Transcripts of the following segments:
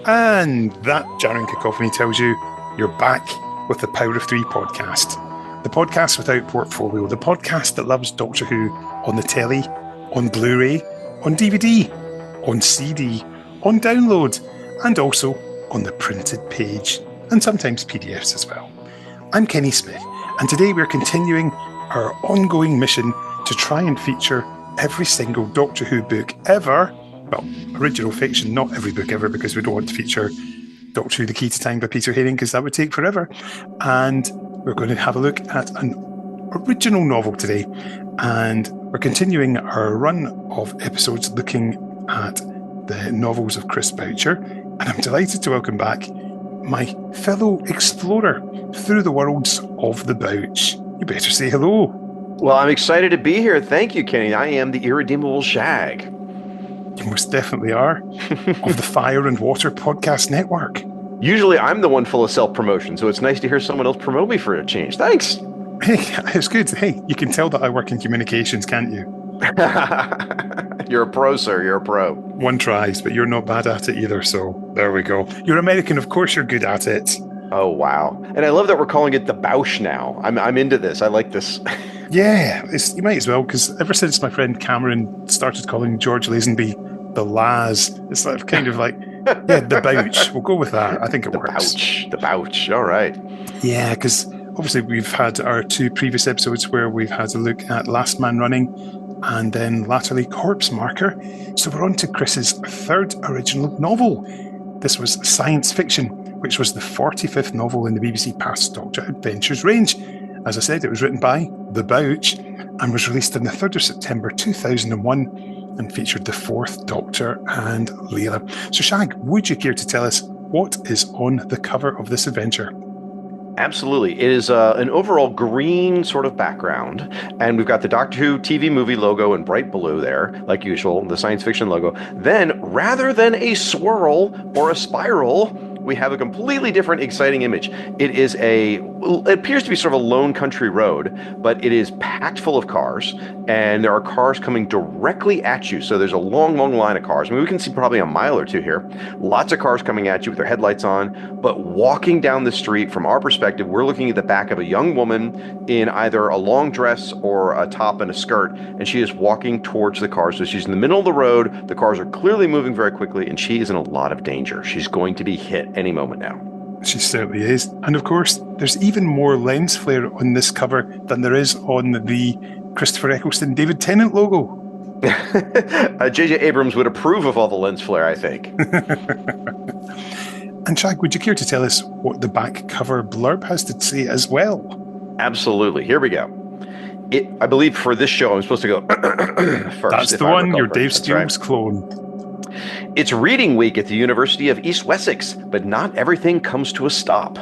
And that jarring cacophony tells you you're back with the Power of Three podcast. The podcast without portfolio. The podcast that loves Doctor Who on the telly, on Blu-ray, on DVD, on CD, on download, and also on the printed page, and sometimes PDFs as well. I'm Kenny Smith, and today we're continuing our ongoing mission to try and feature every single Doctor Who book ever. Well, original fiction, not every book ever, because we don't want to feature Doctor Who, The Key to Time by Peter Herring, because that would take forever. And we're going to have a look at an original novel today. And we're continuing our run of episodes looking at the novels of Chris Boucher. And I'm delighted to welcome back my fellow explorer through the worlds of the Bouch. You better say hello. Well, I'm excited to be here. Thank you, Kenny. I am the Irredeemable Shag. You most definitely are, of the Fire and Water Podcast Network. Usually I'm the one full of self-promotion, so it's nice to hear someone else promote me for a change. Thanks. Hey, it's good. Hey, you can tell that I work in communications, can't you? You're a pro, sir. You're a pro. One tries, but you're not bad at it either, so there we go. You're American, of course you're good at it. Oh, wow. And I love that we're calling it the Bouch now. I'm into this. I like this. Yeah, you might as well, because ever since my friend Cameron started calling George Lazenby the Laz, it's sort of kind of like, yeah, the Bouch. We'll go with that. I think it works. The Bouch. All right. Yeah, because obviously we've had our two previous episodes where we've had a look at Last Man Running and then latterly Corpse Marker. So we're on to Chris's third original novel. This was Psi-ence Fiction, which was the 45th novel in the BBC Past Doctor Adventures range. As I said, it was written by the Bouch and was released on the 3rd of September 2001 and featured the Fourth Doctor and Leela. So Shag, would you care to tell us what is on the cover of this adventure? Absolutely. It is an overall green sort of background, and we've got the Doctor Who TV movie logo in bright blue there, like usual, the science fiction logo. Then, rather than a swirl or a spiral, we have a completely different, exciting image. It appears to be sort of a lone country road, but it is packed full of cars, and there are cars coming directly at you. So there's a long, long line of cars. I mean, we can see probably a mile or two here. Lots of cars coming at you with their headlights on, but walking down the street, from our perspective, we're looking at the back of a young woman in either a long dress or a top and a skirt, and she is walking towards the cars. So she's in the middle of the road. The cars are clearly moving very quickly, and she is in a lot of danger. She's going to be hit any moment now. She certainly is. And of course, there's even more lens flare on this cover than there is on the Christopher Eccleston David Tennant logo. J.J. Abrams would approve of all the lens flare, I think. And Shag, would you care to tell us what the back cover blurb has to say as well? Absolutely. Here we go. I believe for this show, I'm supposed to go first. That's the one, your Dave Steele's clone. It's reading week at the University of East Wessex, but not everything comes to a stop.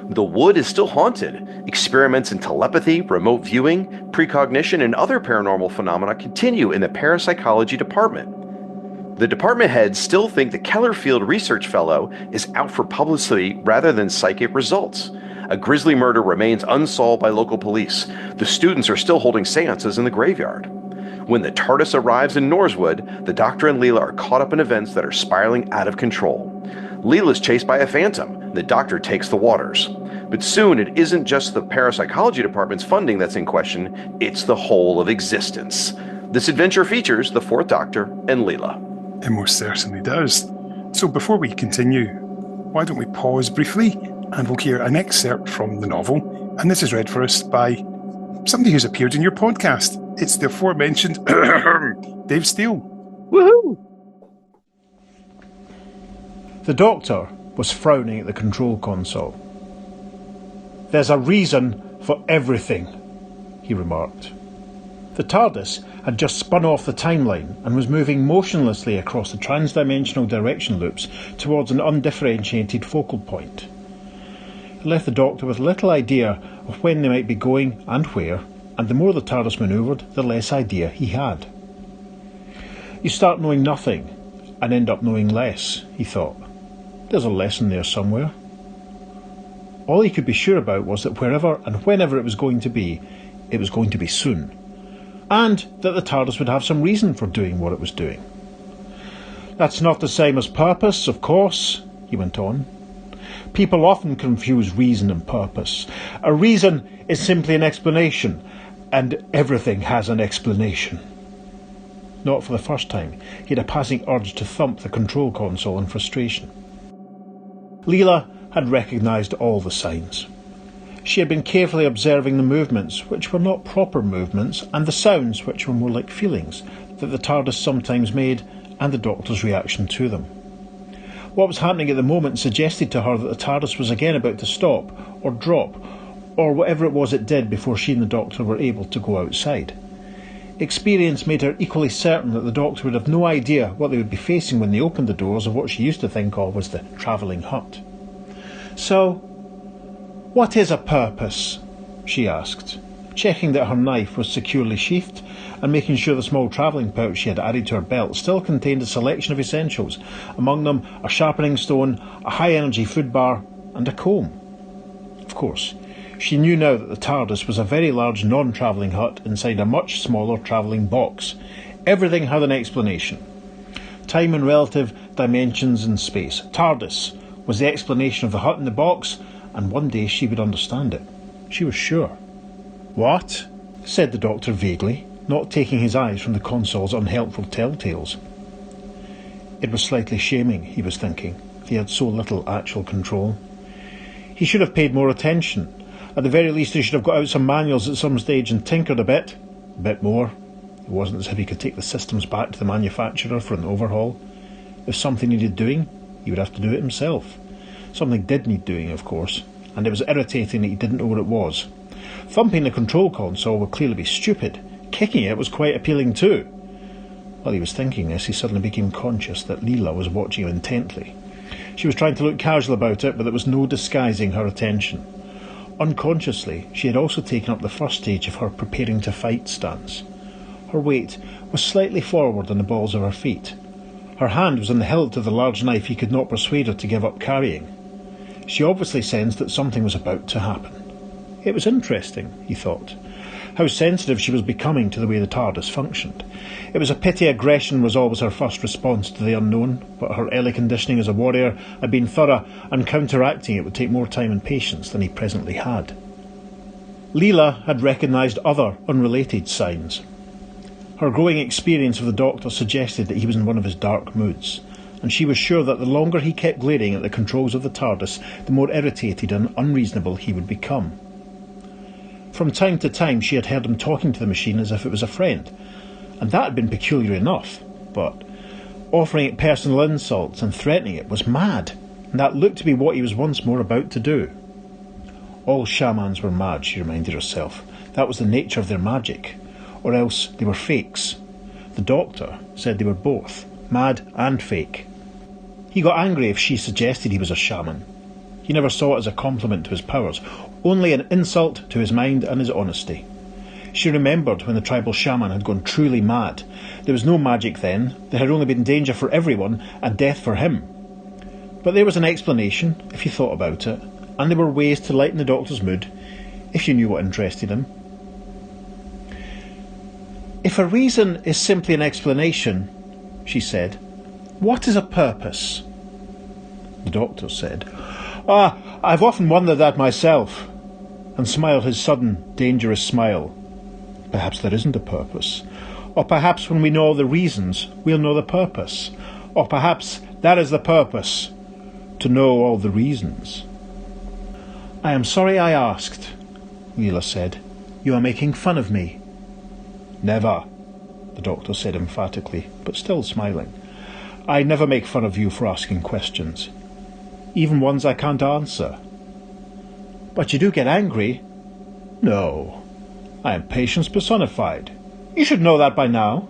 The wood is still haunted. Experiments in telepathy, remote viewing, precognition, and other paranormal phenomena continue in the parapsychology department. The department heads still think the Kellerfield Research Fellow is out for publicity rather than psychic results. A grisly murder remains unsolved by local police. The students are still holding seances in the graveyard. When the TARDIS arrives in Norsewood, the Doctor and Leela are caught up in events that are spiraling out of control. Leela's chased by a phantom. The Doctor takes the waters. But soon it isn't just the parapsychology department's funding that's in question, it's the whole of existence. This adventure features the Fourth Doctor and Leela. It most certainly does. So before we continue, why don't we pause briefly and we'll hear an excerpt from the novel. And this is read for us by somebody who's appeared in your podcast. It's the aforementioned Dave Steele. Woohoo! The Doctor was frowning at the control console. "There's a reason for everything," he remarked. The TARDIS had just spun off the timeline and was moving motionlessly across the transdimensional direction loops towards an undifferentiated focal point. It left the Doctor with little idea of when they might be going and where, and the more the TARDIS manoeuvred, the less idea he had. You start knowing nothing and end up knowing less, he thought. There's a lesson there somewhere. All he could be sure about was that wherever and whenever it was going to be soon. And that the TARDIS would have some reason for doing what it was doing. That's not the same as purpose, of course, he went on. People often confuse reason and purpose. A reason is simply an explanation, and everything has an explanation. Not for the first time, he had a passing urge to thump the control console in frustration. Leela had recognised all the signs. She had been carefully observing the movements, which were not proper movements, and the sounds, which were more like feelings, that the TARDIS sometimes made, and the Doctor's reaction to them. What was happening at the moment suggested to her that the TARDIS was again about to stop, or drop, or whatever it was it did before she and the Doctor were able to go outside. Experience made her equally certain that the Doctor would have no idea what they would be facing when they opened the doors of what she used to think of as the travelling hut. So, what is a purpose? She asked, checking that her knife was securely sheathed and making sure the small travelling pouch she had added to her belt still contained a selection of essentials, among them a sharpening stone, a high-energy food bar, and a comb. Of course, she knew now that the TARDIS was a very large non-travelling hut inside a much smaller travelling box. Everything had an explanation. Time and relative dimensions in space. TARDIS was the explanation of the hut in the box, and one day she would understand it. She was sure. What? Said the Doctor vaguely, not taking his eyes from the console's unhelpful telltales. It was slightly shaming, he was thinking. He had so little actual control. He should have paid more attention. At the very least, he should have got out some manuals at some stage and tinkered a bit more. It wasn't as if he could take the systems back to the manufacturer for an overhaul. If something needed doing, he would have to do it himself. Something did need doing, of course, and it was irritating that he didn't know what it was. Thumping the control console would clearly be stupid. Kicking it was quite appealing too. While he was thinking this, he suddenly became conscious that Leela was watching him intently. She was trying to look casual about it, but there was no disguising her attention. Unconsciously, she had also taken up the first stage of her preparing to fight stance. Her weight was slightly forward on the balls of her feet. Her hand was on the hilt of the large knife he could not persuade her to give up carrying. She obviously sensed that something was about to happen. It was interesting, he thought, how sensitive she was becoming to the way the TARDIS functioned. It was a pity aggression was always her first response to the unknown, but her early conditioning as a warrior had been thorough, and counteracting it would take more time and patience than he presently had. Leela had recognised other unrelated signs. Her growing experience of the Doctor suggested that he was in one of his dark moods, and she was sure that the longer he kept glaring at the controls of the TARDIS, the more irritated and unreasonable he would become. From time to time she had heard him talking to the machine as if it was a friend, and that had been peculiar enough, but offering it personal insults and threatening it was mad, and that looked to be what he was once more about to do. All shamans were mad, she reminded herself. That was the nature of their magic. Or else they were fakes. The Doctor said they were both, mad and fake. He got angry if she suggested he was a shaman. He never saw it as a compliment to his powers, only an insult to his mind and his honesty. She remembered when the tribal shaman had gone truly mad. There was no magic then, there had only been danger for everyone and death for him. But there was an explanation, if you thought about it, and there were ways to lighten the Doctor's mood, if you knew what interested him. If a reason is simply an explanation, she said, what is a purpose? The Doctor said, I've often wondered that myself, and smiled his sudden, dangerous smile. Perhaps there isn't a purpose. Or perhaps when we know all the reasons, we'll know the purpose. Or perhaps that is the purpose, to know all the reasons. I am sorry I asked, Leela said. You are making fun of me. Never, the Doctor said emphatically, but still smiling. I never make fun of you for asking questions, even ones I can't answer. But you do get angry. No, I am patience personified. You should know that by now.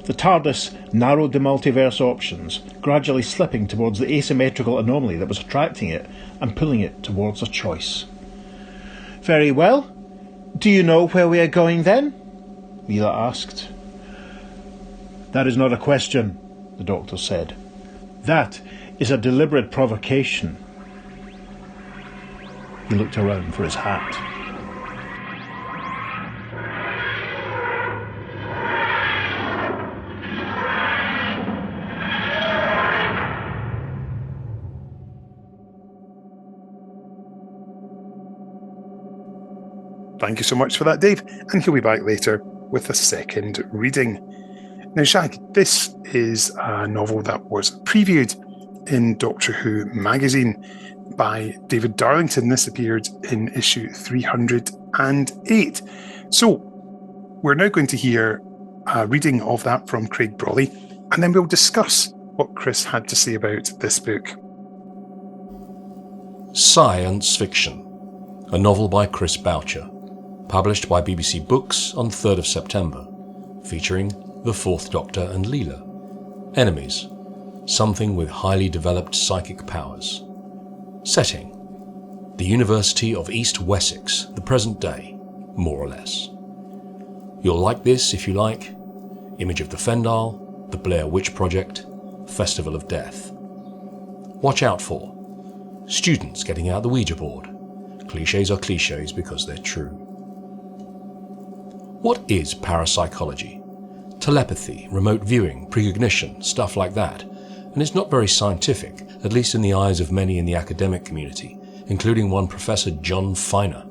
The TARDIS narrowed the multiverse options, gradually slipping towards the asymmetrical anomaly that was attracting it and pulling it towards a choice. Very well. Do you know where we are going then? Leela asked. That is not a question, the Doctor said. That is a deliberate provocation. He looked around for his hat. Thank you so much for that, Dave, and he'll be back later with a second reading. Now, Shag, this is a novel that was previewed in Doctor Who magazine by David Darlington. This appeared in issue 308. So, we're now going to hear a reading of that from Craig Brawley, and then we'll discuss what Chris had to say about this book. Psi-ence Fiction, a novel by Chris Boucher, published by BBC Books on 3rd of September, featuring the Fourth Doctor and Leela. Enemies, something with highly developed psychic powers. Setting, the University of East Wessex, the present day, more or less. You'll like this if you like Image of the Fendal, The Blair Witch Project, Festival of Death. Watch out for students getting out the Ouija board. Clichés are clichés because they're true. What is parapsychology? Telepathy, remote viewing, precognition, stuff like that. And it's not very scientific, at least in the eyes of many in the academic community, including one Professor John Feiner.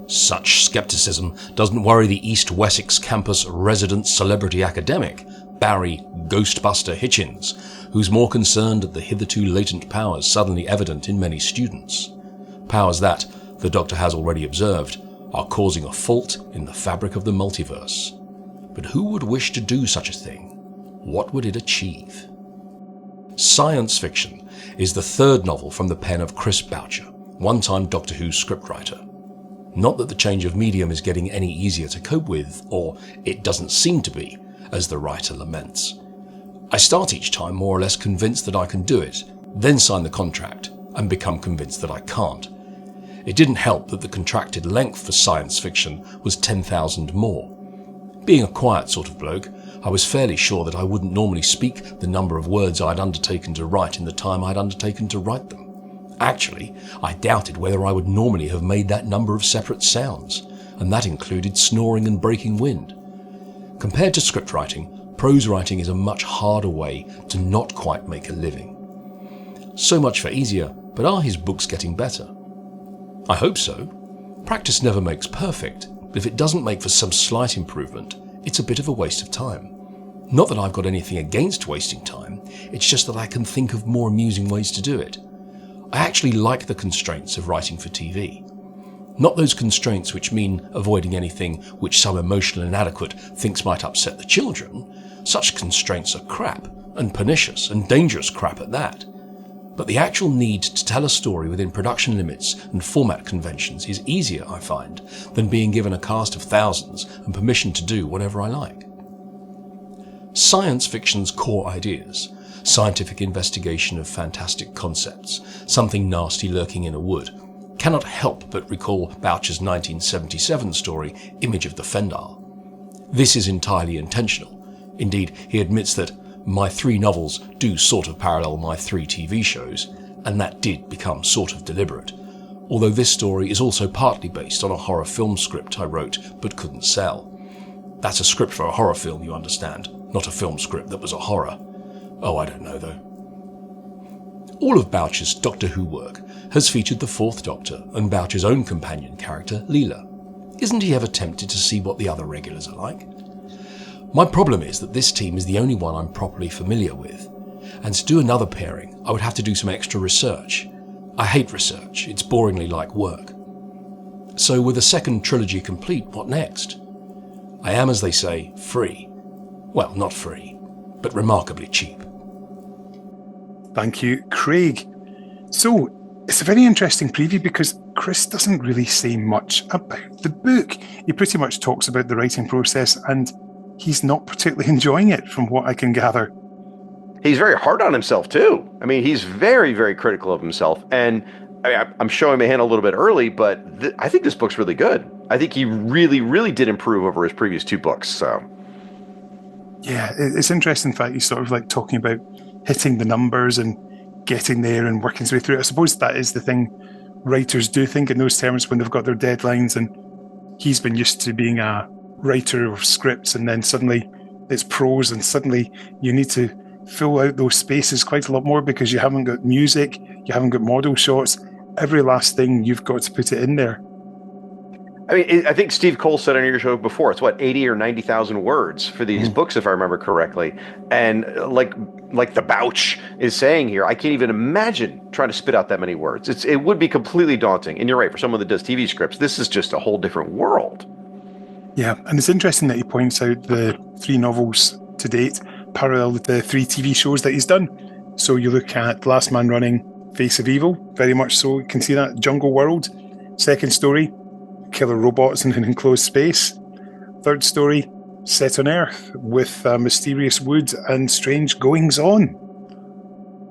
Such skepticism doesn't worry the East Wessex campus resident celebrity academic, Barry Ghostbuster Hitchens, who's more concerned at the hitherto latent powers suddenly evident in many students. Powers that, the Doctor has already observed, are causing a fault in the fabric of the multiverse. But who would wish to do such a thing? What would it achieve? Psi-ence Fiction is the third novel from the pen of Chris Boucher, one-time Doctor Who scriptwriter. Not that the change of medium is getting any easier to cope with, or it doesn't seem to be, as the writer laments. I start each time more or less convinced that I can do it, then sign the contract, and become convinced that I can't. It didn't help that the contracted length for Psi-ence Fiction was 10,000 more. Being a quiet sort of bloke, I was fairly sure that I wouldn't normally speak the number of words I'd undertaken to write in the time I'd undertaken to write them. Actually, I doubted whether I would normally have made that number of separate sounds, and that included snoring and breaking wind. Compared to script writing, prose writing is a much harder way to not quite make a living. So much for easier, but are his books getting better? I hope so. Practice never makes perfect, but if it doesn't make for some slight improvement, it's a bit of a waste of time. Not that I've got anything against wasting time, it's just that I can think of more amusing ways to do it. I actually like the constraints of writing for TV. Not those constraints which mean avoiding anything which some emotional inadequate thinks might upset the children. Such constraints are crap, and pernicious and dangerous crap at that. But the actual need to tell a story within production limits and format conventions is easier, I find, than being given a cast of thousands and permission to do whatever I like. Psi-ence Fiction's core ideas, scientific investigation of fantastic concepts, something nasty lurking in a wood, cannot help but recall Boucher's 1977 story, Image of the Fendal. This is entirely intentional. Indeed, he admits that my 3 novels do sort of parallel my 3 TV shows, and that did become sort of deliberate, although this story is also partly based on a horror film script I wrote but couldn't sell. That's a script for a horror film, you understand, not a film script that was a horror. Oh, I don't know though. All of Boucher's Doctor Who work has featured the Fourth Doctor and Boucher's own companion character, Leela. Isn't he ever tempted to see what the other regulars are like? My problem is that this team is the only one I'm properly familiar with, and to do another pairing, I would have to do some extra research. I hate research, it's boringly like work. So with a second trilogy complete, what next? I am, as they say, free. Well, not free, but remarkably cheap. Thank you, Craig. So, it's a very interesting preview because Chris doesn't really say much about the book. He pretty much talks about the writing process, and he's not particularly enjoying it, from what I can gather. He's very hard on himself, too. I mean, he's very, very critical of himself. And I'm showing my hand a little bit early, but I think this book's really good. I think he really, really did improve over his previous 2 books. So, yeah, it's interesting. In fact, he's sort of like talking about hitting the numbers and getting there and working his way through it. I suppose that is the thing writers do think in those terms when they've got their deadlines, and he's been used to being a writer of scripts, and then suddenly it's prose, and suddenly you need to fill out those spaces quite a lot more because you haven't got music, you haven't got model shots. Every last thing, you've got to put it in there. I mean, I think Steve Cole said on your show before, it's what, 80 or 90,000 words for these books, if I remember correctly. And like the Bouch is saying here, I can't even imagine trying to spit out that many words. It would be completely daunting. And you're right, for someone that does TV scripts, this is just a whole different world. Yeah, and it's interesting that he points out the 3 novels to date parallel with the 3 TV shows that he's done. So you look at Last Man Running, Face of Evil, very much so. You can see that. Jungle World, second story, killer robots in an enclosed space. Third story, set on Earth with mysterious wood and strange goings-on.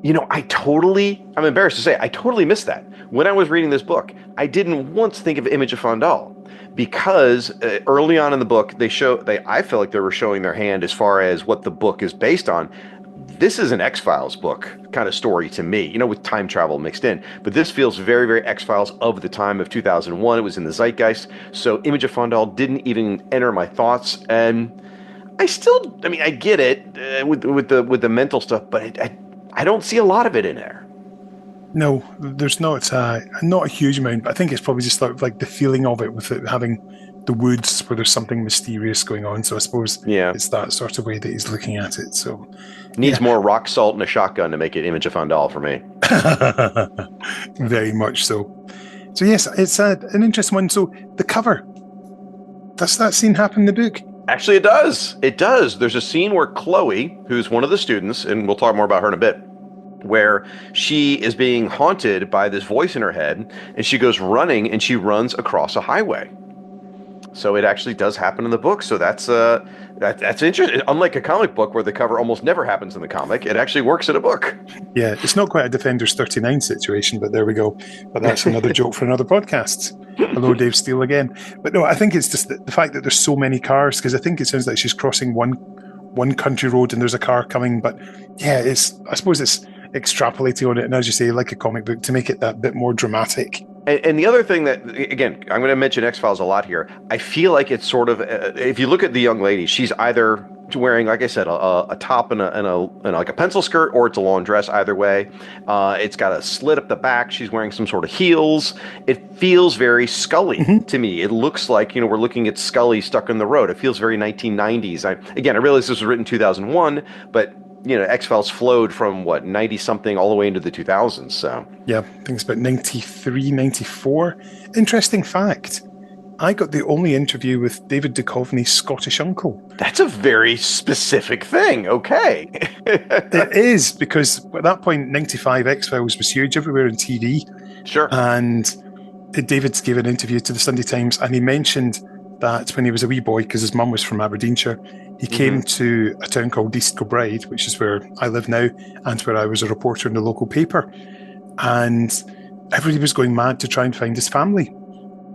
You know, I'm embarrassed to say, I totally missed that. When I was reading this book, I didn't once think of Image of Fondal, because early on in the book, I felt like they were showing their hand as far as what the book is based on. This is an X-Files book kind of story to me, with time travel mixed in. But this feels very, very X-Files of the time of 2001. It was in the zeitgeist. So Image of Fondal didn't even enter my thoughts. And I get it with the mental stuff, but I don't see a lot of it in there. No, there's not a huge amount, but I think it's probably just sort of like the feeling of it with it having the woods where there's something mysterious going on. So I suppose it's that sort of way that he's looking at it. So needs more rock salt and a shotgun to make it Image of Fondal for me. Very much so. So yes, it's an interesting one. So the cover, does that scene happen in the book? Actually, it does. It does. There's a scene where Chloe, who's one of the students, and we'll talk more about her in a bit, where she is being haunted by this voice in her head, and she goes running, and she runs across a highway. So it actually does happen in the book. So that's interesting. Unlike a comic book where the cover almost never happens in the comic, it actually works in a book. Yeah, it's not quite a Defenders 39 situation, but there we go. But that's another joke for another podcast. Hello, Dave Steele again. But no, I think it's just the fact that there's so many cars, because I think it sounds like she's crossing one country road and there's a car coming. But yeah, I suppose it's extrapolating on it, and as you say, like a comic book, to make it that bit more dramatic. And the other thing that, again, I'm going to mention X-Files a lot here. I feel like it's sort of, if you look at the young lady, she's either wearing, like I said, a top and like a pencil skirt, or it's a long dress. Either way, it's got a slit up the back. She's wearing some sort of heels. It feels very Scully to me. It looks like we're looking at Scully stuck in the road. It feels very 1990s. I realize this was written in 2001, but X-Files flowed from 90-something all the way into the 2000s. So yeah, I think it's about 93, 94. Interesting fact, I got the only interview with David Duchovny's Scottish uncle. That's a very specific thing. Okay. It is, because at that point, 95 X-Files was huge everywhere on TV. Sure. And David gave an interview to the Sunday Times, and he mentioned that when he was a wee boy, because his mum was from Aberdeenshire, he came to a town called East Kilbride, which is where I live now, and where I was a reporter in the local paper. And everybody was going mad to try and find his family.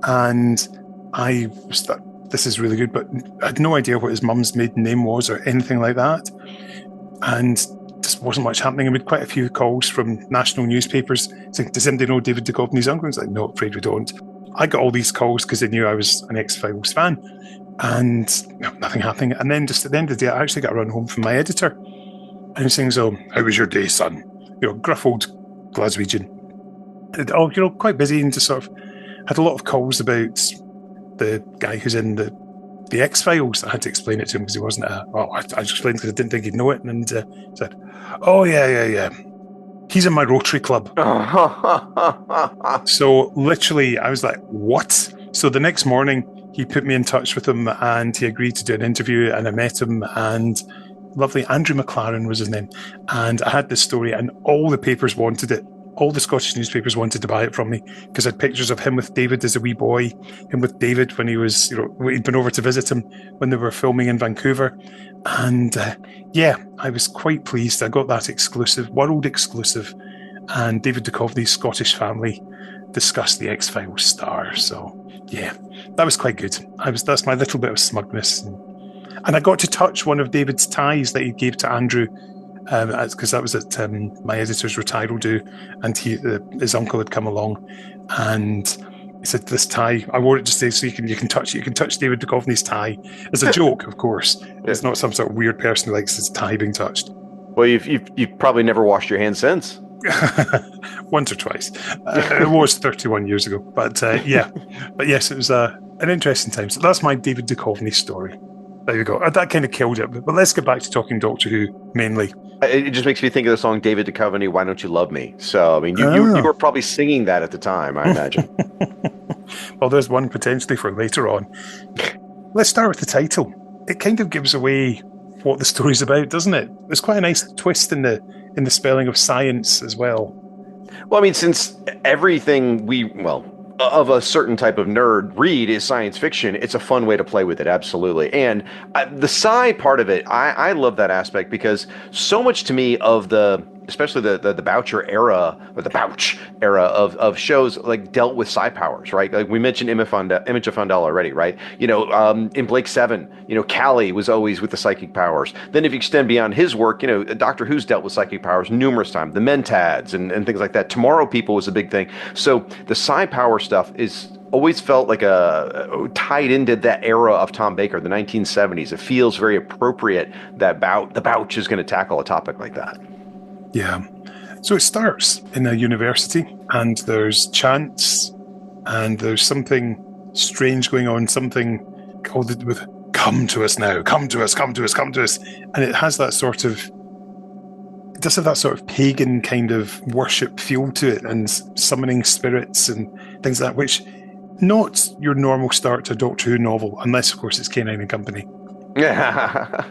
And I was thought, this is really good, but I had no idea what his mum's maiden name was or anything like that. And just wasn't much happening. And we had quite a few calls from national newspapers saying, does anybody know David Duchovny's uncle? And I was like, no, afraid we don't. I got all these calls because they knew I was an X-Files fan, and nothing happening. And then just at the end of the day, I actually got a run home from my editor, and he was saying, so, how was your day, son? Gruff old Glaswegian. And, quite busy, and just sort of had a lot of calls about the guy who's in the X-Files. I had to explain it to him because he wasn't I just explained because I didn't think he'd know it, and said, oh, yeah. He's in my Rotary Club. So literally, I was like, what? So the next morning, he put me in touch with him, and he agreed to do an interview, and I met him, and lovely Andrew McLaren was his name. And I had this story, and all the papers wanted it. all the Scottish newspapers wanted to buy it from me because I had pictures of him with David as a wee boy, him with David when he was, he'd been over to visit him when they were filming in Vancouver. And I was quite pleased. I got that exclusive, world exclusive. And David Duchovny's Scottish family discussed the X-Files star. So, yeah, that was quite good. That's my little bit of smugness. And I got to touch one of David's ties that he gave to Andrew, because that was at my editor's retiral do, and his uncle had come along, and he said, "This tie, I wore it just so you can touch it. You can touch David Duchovny's tie," as a joke, of course. It's not some sort of weird person who likes his tie being touched. Well, you've probably never washed your hands since. Once or twice. It was 31 years ago, but but yes, it was an interesting time. So that's my David Duchovny story. There you go. That kind of killed it. But let's get back to talking Doctor Who mainly. It just makes me think of the song David Duchovny, Why Don't You Love Me? So, I mean, you were probably singing that at the time, I imagine. Well, there's one potentially for later on. Let's start with the title. It kind of gives away what the story's about, doesn't it? There's quite a nice twist in the spelling of science as well. Well, I mean, since everything of a certain type of nerd read is science fiction, it's a fun way to play with it, absolutely. And the sci part of it, I love that aspect because so much to me of especially the Boucher era, or the Bouch era of shows, like, dealt with psi powers, right? Like we mentioned Image of Fondel already, right? In Blake 7, Callie was always with the psychic powers. Then if you extend beyond his work, Doctor Who's dealt with psychic powers numerous times, the Mentats and things like that. Tomorrow People was a big thing. So the psi power stuff is always felt like tied into that era of Tom Baker, the 1970s. It feels very appropriate that the Bouch is going to tackle a topic like that. Yeah. So it starts in a university, and there's chants, and there's something strange going on, something called with "Come to us now, come to us, come to us, come to us," and it has that sort of, it does have that sort of pagan kind of worship feel to it, and summoning spirits and things like that, which not your normal start to a Doctor Who novel, unless of course it's K9 and Company. Yeah.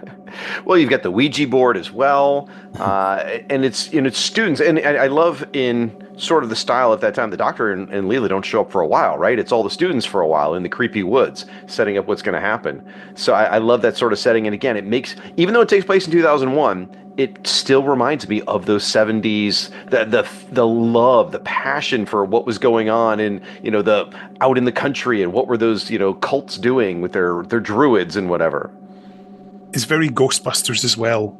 Well, you've got the Ouija board as well, and it's students, and I love in sort of the style of that time. The Doctor and Leela don't show up for a while, right? It's all the students for a while in the creepy woods, setting up what's going to happen. So I love that sort of setting, and again, it makes, even though it takes place in 2001, it still reminds me of those 70s, the love, the passion for what was going on in the out in the country, and what were those cults doing with their druids and whatever. It's very Ghostbusters as well.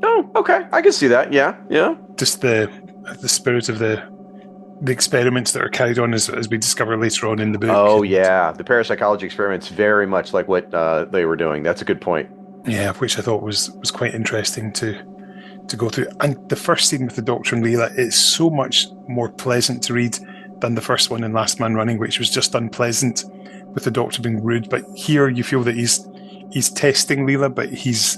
Oh, okay. I can see that. Yeah. Just the spirit of the experiments that are carried on as we discover later on in the book. Oh, yeah. The parapsychology experiments, very much like what they were doing. That's a good point. Yeah, which I thought was quite interesting to go through. And the first scene with the Doctor and Leela is so much more pleasant to read than the first one in Last Man Running, which was just unpleasant with the Doctor being rude. But here you feel that he's testing Leela, but he's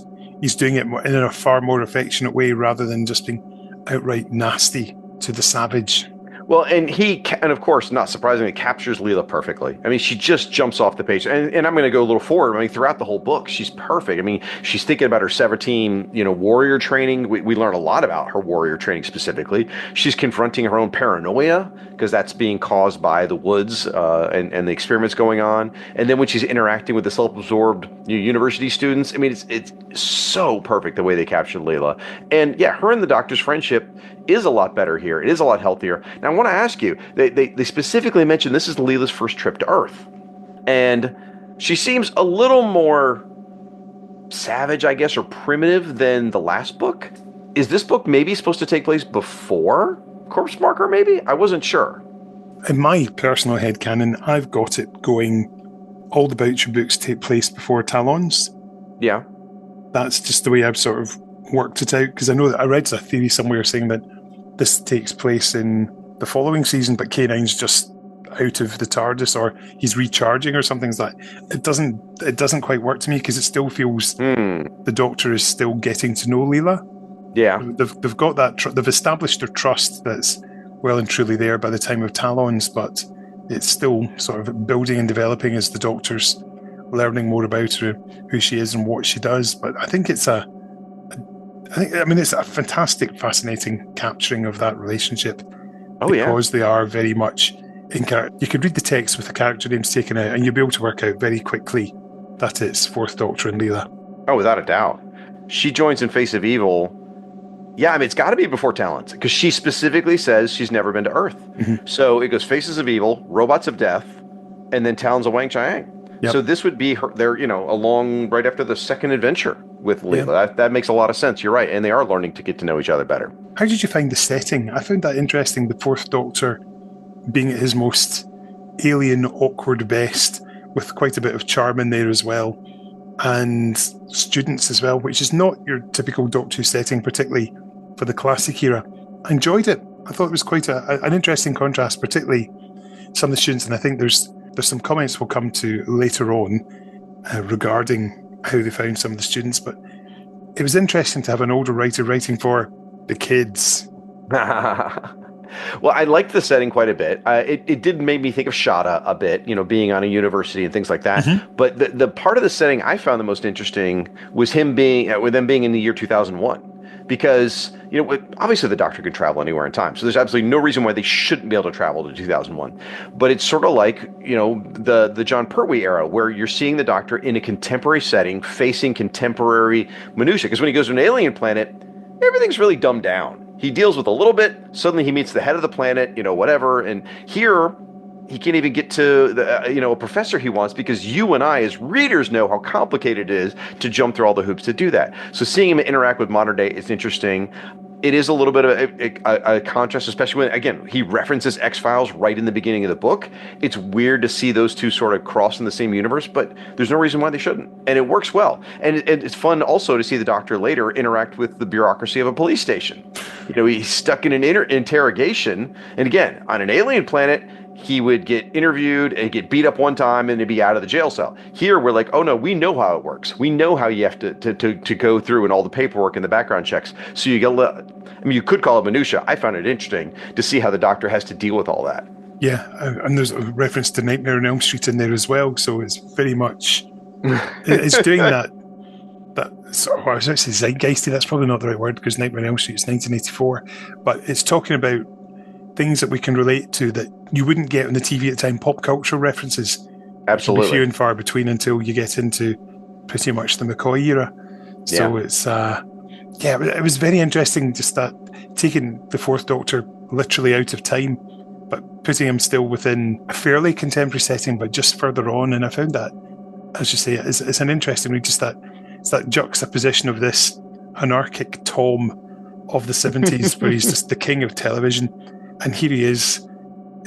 doing it in a far more affectionate way rather than just being outright nasty to the savage. Well, and of course, not surprisingly, captures Leela perfectly. I mean, she just jumps off the page. And I'm going to go a little forward. I mean, throughout the whole book, she's perfect. I mean, she's thinking about her Severtine, warrior training. We learn a lot about her warrior training specifically. She's confronting her own paranoia, because that's being caused by the woods and the experiments going on. And then when she's interacting with the self-absorbed university students, I mean, it's so perfect the way they captured Leela. And yeah, her and the Doctor's friendship is a lot better here. It is a lot healthier. Now, I want to ask you, they specifically mentioned this is Leela's first trip to Earth. And she seems a little more savage, I guess, or primitive than the last book. Is this book maybe supposed to take place before Corpse Marker, maybe? I wasn't sure. In my personal headcanon, I've got it going, all the Boucher books take place before Talons. Yeah. That's just the way I've sort of worked it out, because I know that I read a theory somewhere saying that this takes place in the following season, but K9's just out of the TARDIS, or he's recharging or something like that. It doesn't quite work to me, because it still feels the Doctor is still getting to know Leela. Yeah, they've got that. They've established their trust that's well and truly there by the time of Talons, but it's still sort of building and developing as the Doctor's learning more about her, who she is and what she does. But I think it's a fantastic, fascinating capturing of that relationship. Oh, yeah. because they are very much in character. You could read the text with the character names taken out, and you'll be able to work out very quickly that it's Fourth Doctor and Leela. Oh, without a doubt. She joins in Face of Evil. Yeah, I mean, it's got to be before Talons, because she specifically says she's never been to Earth. Mm-hmm. So it goes Faces of Evil, Robots of Death, and then Talons of Wang Chiang. Yep. So this would be her, they're, along right after the second adventure with Leela. Yeah. That makes a lot of sense. You're right. And they are learning to get to know each other better. How did you find the setting? I found that interesting, the Fourth Doctor being at his most alien, awkward best, with quite a bit of charm in there as well, and students as well, which is not your typical Doctor Who setting, particularly for the classic era. I enjoyed it. I thought it was quite an interesting contrast, particularly some of the students, and I think there's some comments we'll come to later on regarding how they found some of the students, but it was interesting to have an older writer writing for the kids. Well, I liked the setting quite a bit. It did make me think of Shada a bit, being on a university and things like that. Mm-hmm. But the part of the setting I found the most interesting was him being, with them being in the year 2001. Because, obviously the Doctor can travel anywhere in time. So there's absolutely no reason why they shouldn't be able to travel to 2001. But it's sort of like, the John Pertwee era, where you're seeing the Doctor in a contemporary setting, facing contemporary minutiae. Because when he goes to an alien planet, everything's really dumbed down. He deals with a little bit, suddenly he meets the head of the planet, whatever. And here, he can't even get to a professor he wants, because you and I, as readers, know how complicated it is to jump through all the hoops to do that. So seeing him interact with modern day is interesting. It is a little bit of a contrast, especially when, again, he references X-Files right in the beginning of the book. It's weird to see those two sort of cross in the same universe, but there's no reason why they shouldn't. And it works well. And it's fun also to see the Doctor later interact with the bureaucracy of a police station. He's stuck in an interrogation. And again, on an alien planet, he would get interviewed and get beat up one time and he'd be out of the jail cell. Here, we're like, oh no, we know how it works. We know how you have to go through and all the paperwork and the background checks. So you could call it minutia. I found it interesting to see how the Doctor has to deal with all that. Yeah, and there's a reference to Nightmare on Elm Street in there as well. So it's very much, it's doing that sort of, I was going to say zeitgeisty, that's probably not the right word, because Nightmare on Elm Street is 1984, but it's talking about things that we can relate to that you wouldn't get on the TV at the time. Pop culture references, absolutely, few and far between until you get into pretty much the McCoy era. So it's it was very interesting, just that taking the Fourth Doctor literally out of time, but putting him still within a fairly contemporary setting, but just further on. And I found that, as you say, it's an interesting read. Just that juxtaposition of this anarchic Tom of the 70s, where he's just the king of television. And here he is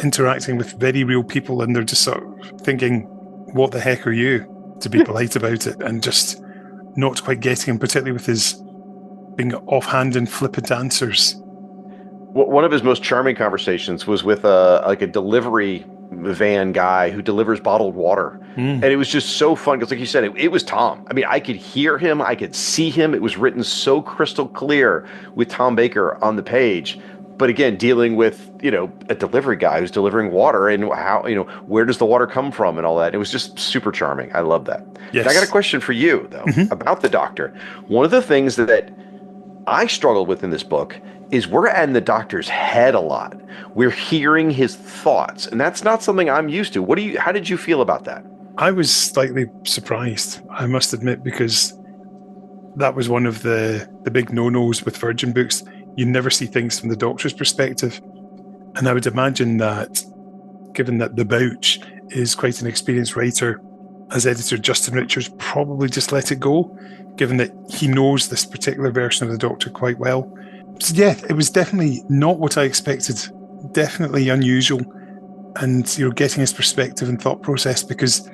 interacting with very real people, and they're just sort of thinking, what the heck are you, to be polite about it, and just not quite getting him, particularly with his being offhand and flippant answers. One of his most charming conversations was with a delivery van guy who delivers bottled water. And it was just so fun, because like you said, it was Tom. I mean, I could hear him, I could see him. It was written so crystal clear with Tom Baker on the page. But again, dealing with, a delivery guy who's delivering water, and how, where does the water come from and all that. It was just super charming. I love that. Yes. And I got a question for you, though, about the Doctor. One of the things that I struggled with in this book is we're in the Doctor's head a lot. We're hearing his thoughts, and that's not something I'm used to. How did you feel about that? I was slightly surprised, I must admit, because that was one of the big no-nos with Virgin books. You never see things from the Doctor's perspective. And I would imagine that, given that the Bouch is quite an experienced writer, as editor, Justin Richards probably just let it go, given that he knows this particular version of the Doctor quite well. So yeah, it was definitely not what I expected. Definitely unusual. And, getting his perspective and thought process, because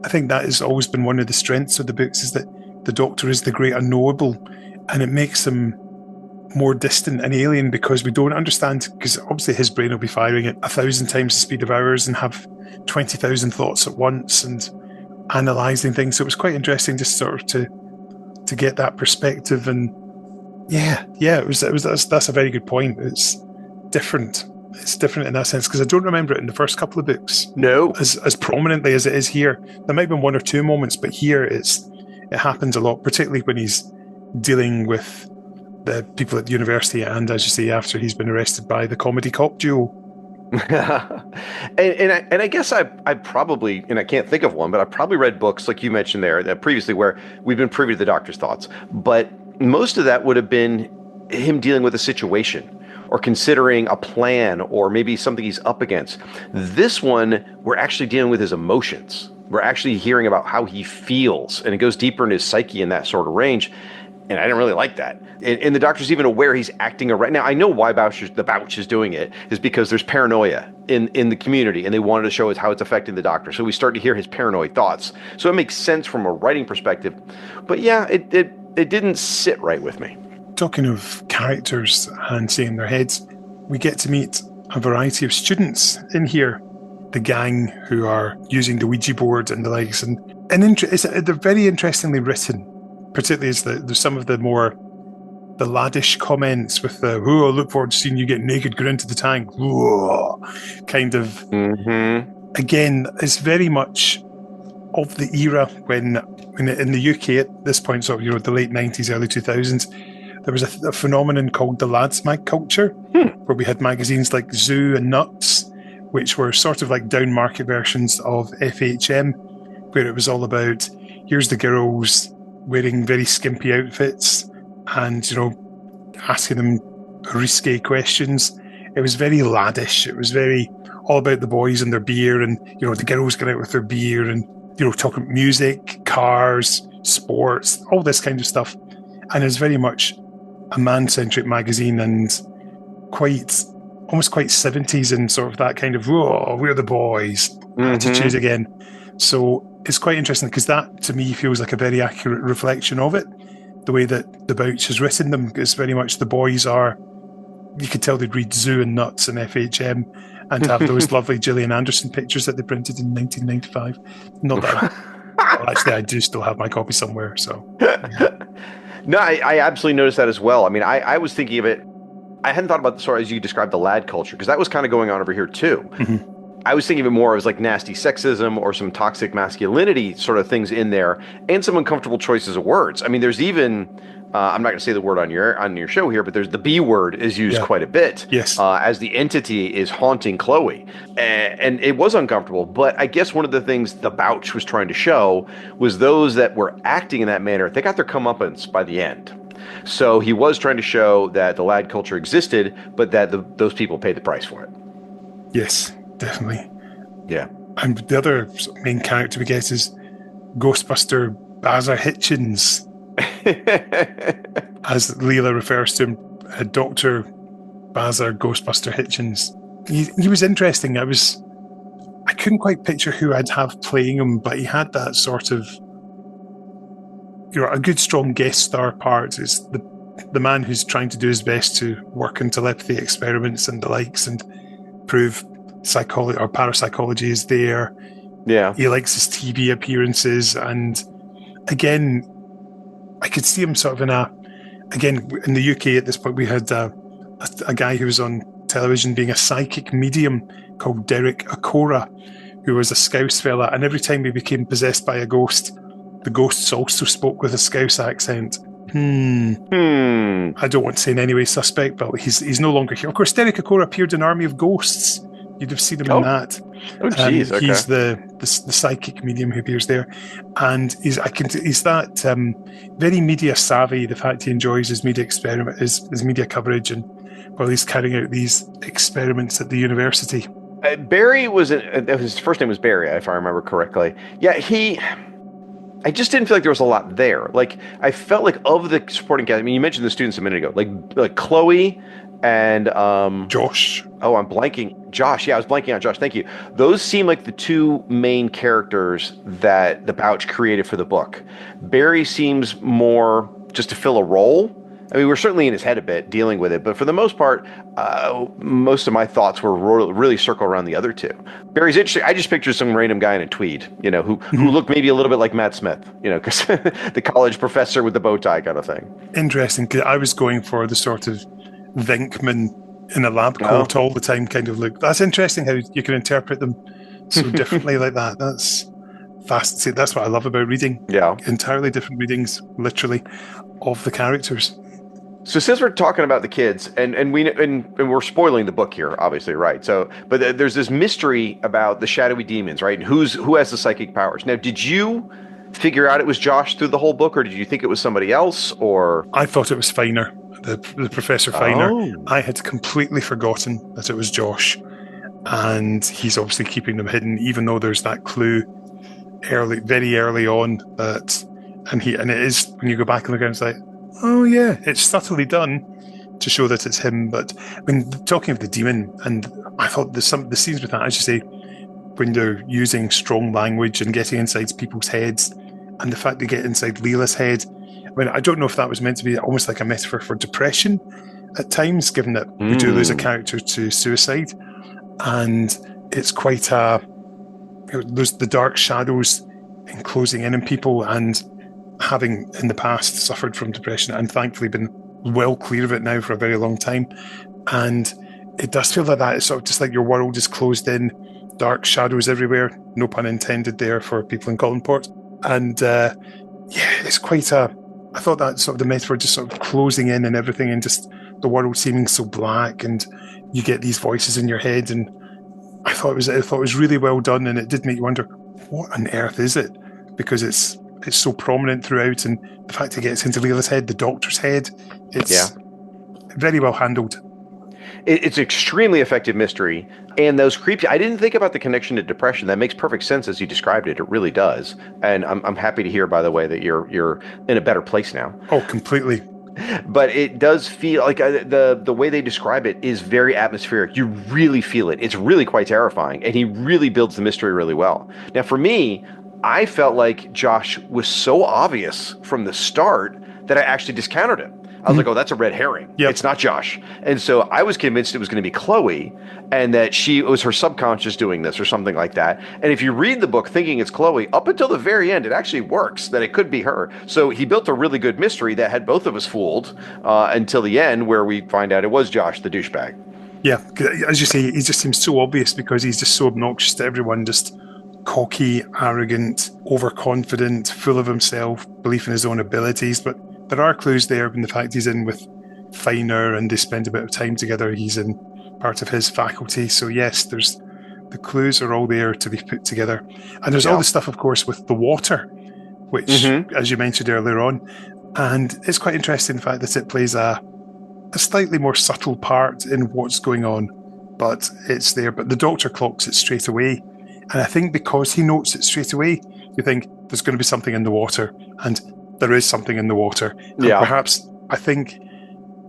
I think that has always been one of the strengths of the books, is that the Doctor is the great unknowable, and it makes him more distant and alien, because we don't understand, because obviously his brain will be firing at 1,000 times the speed of ours and have 20,000 thoughts at once and analysing things. So it was quite interesting just sort of to get that perspective. And that's a very good point. It's different. It's different in that sense, because I don't remember it in the first couple of books. No. As prominently as it is here. There might have been one or two moments, but here it happens a lot, particularly when he's dealing with the people at the university, and as you say, after he's been arrested by the comedy cop duo. and I guess I probably, and I can't think of one, but I probably read books like you mentioned there previously where we've been privy to the Doctor's thoughts, but most of that would have been him dealing with a situation or considering a plan or maybe something he's up against. This one, we're actually dealing with his emotions. We're actually hearing about how he feels, and it goes deeper into his psyche in that sort of range. And I didn't really like that. And the Doctor's even aware he's acting right now. I know why the Bouch is doing it is because there's paranoia in the community, and they wanted to show us how it's affecting the Doctor. So we start to hear his paranoid thoughts. So it makes sense from a writing perspective. But yeah, it didn't sit right with me. Talking of characters and saying their heads, we get to meet a variety of students in here. The gang who are using the Ouija board and the likes. And they're very interestingly written. Particularly as there's some of the laddish comments with the, oh, I look forward to seeing you get naked, go into the tank. Whoa, kind of. Mm-hmm. Again, it's very much of the era when in the UK at this point, sort of, the late 90s, early 2000s, there was a phenomenon called the lads mag culture, where we had magazines like Zoo and Nuts, which were sort of like down market versions of FHM, where it was all about, here's the girls wearing very skimpy outfits and, asking them risque questions. It was very laddish. It was very all about the boys and their beer and, the girls going out with their beer and, talking music, cars, sports, all this kind of stuff. And it's very much a man-centric magazine and almost quite 70s and sort of that kind of, whoa, we're the boys attitude again. So it's quite interesting because that, to me, feels like a very accurate reflection of it. The way that the Bouch has written them is very much the boys are, you could tell they'd read Zoo and Nuts and FHM and have those lovely Gillian Anderson pictures that they printed in 1995. Not that actually, I do still have my copy somewhere. So, yeah. No, I absolutely noticed that as well. I mean, I was thinking of it. I hadn't thought about the sort as you described the lad culture, because that was kind of going on over here too. Mm-hmm. I was thinking of it more as like nasty sexism or some toxic masculinity sort of things in there, and some uncomfortable choices of words. I mean, there's even I'm not going to say the word on your show here, but there's the B word is used quite a bit. Yes, as the entity is haunting Chloe, and it was uncomfortable. But I guess one of the things the Bouch was trying to show was those that were acting in that manner, they got their comeuppance by the end. So he was trying to show that the lad culture existed, but that those people paid the price for it. Yes. Definitely. Yeah. And the other main character we get is Ghostbuster Bazzer Hitchens. As Leela refers to him, Dr. Bazzer Ghostbuster Hitchens. He was interesting. I couldn't quite picture who I'd have playing him, but he had that sort of, a good strong guest star part. Is the man who's trying to do his best to work in telepathy experiments and the likes and prove psychology or parapsychology is there. Yeah. He likes his TV appearances, and again, I could see him sort of in the UK at this point we had a guy who was on television being a psychic medium called Derek Acora, who was a Scouse fella, and every time he became possessed by a ghost, the ghosts also spoke with a Scouse accent. I don't want to say in any way suspect, but he's no longer here. Of course, Derek Acora appeared in Army of Ghosts. You'd have seen him in that. Oh, geez. Okay. He's the psychic medium who appears there, and he's that very media savvy. The fact he enjoys his media experiment, his media coverage, and while he's carrying out these experiments at the university. Barry his first name was Barry, if I remember correctly. Yeah, I just didn't feel like there was a lot there. Like, I felt like of the supporting cast, I mean, you mentioned the students a minute ago, like Chloe and Josh. Oh, I'm blanking. Josh. Yeah, I was blanking on Josh. Thank you. Those seem like the two main characters that the Bouch created for the book. Barry seems more just to fill a role. I mean, we're certainly in his head a bit dealing with it, but for the most part, most of my thoughts were really circle around the other two. Barry's interesting. I just pictured some random guy in a tweed, who looked maybe a little bit like Matt Smith, because the college professor with the bow tie kind of thing. Interesting, because I was going for the sort of Vinkman in a lab coat all the time kind of look. That's interesting how you can interpret them so differently like that. That's fascinating. That's what I love about reading. Yeah. Entirely different readings, literally, of the characters. So since we're talking about the kids, and we're spoiling the book here, obviously, right? So, but there's this mystery about the shadowy demons, right? And who has the psychic powers? Now, did you figure out it was Josh through the whole book, or did you think it was somebody else? Or I thought it was Finer, the Professor Finer. Oh. I had completely forgotten that it was Josh, and he's obviously keeping them hidden, even though there's that clue very early on that, and it is when you go back and look at it, it's like, oh yeah, it's subtly done to show that it's him. But when talking of the demon, and I thought the scenes with that, as you say, when they're using strong language and getting inside people's heads, and the fact they get inside Leela's head. I mean, I don't know if that was meant to be almost like a metaphor for depression at times, given that we do lose a character to suicide, and it's quite there's the dark shadows enclosing in people, and having in the past suffered from depression and thankfully been well clear of it now for a very long time. And it does feel like that. It's sort of just like your world is closed in, dark shadows everywhere, no pun intended there for people in Collinport. And it's quite I thought that sort of the metaphor just sort of closing in and everything, and just the world seeming so black, and you get these voices in your head, and I thought it was really well done, and it did make you wonder, what on earth is it? Because it's so prominent throughout, and the fact it gets into Leela's head, the Doctor's head, it's very well handled. It's extremely effective mystery, and those creepy. I didn't think about the connection to depression. That makes perfect sense as you described it. It really does, and I'm happy to hear, by the way, that you're in a better place now. Oh, completely. But it does feel like the way they describe it is very atmospheric. You really feel it. It's really quite terrifying, and he really builds the mystery really well. Now, for me, I felt like Josh was so obvious from the start that I actually discounted him. I was like, oh, that's a red herring. Yep. It's not Josh. And so I was convinced it was going to be Chloe, and that it was her subconscious doing this or something like that. And if you read the book thinking it's Chloe, up until the very end, it actually works that it could be her. So he built a really good mystery that had both of us fooled until the end, where we find out it was Josh, the douchebag. Yeah, as you say, he just seems so obvious because he's just so obnoxious to everyone, just cocky, arrogant, overconfident, full of himself, belief in his own abilities. But there are clues there in the fact he's in with Finer and they spend a bit of time together. He's in part of his faculty. So yes, the clues are all there to be put together. And there's all the stuff, of course, with the water, which, as you mentioned earlier on, and it's quite interesting the fact that it plays a slightly more subtle part in what's going on, but it's there. But the Doctor clocks it straight away. And I think because he notes it straight away, you think there's going to be something in the water, and there is something in the water. And perhaps, I think,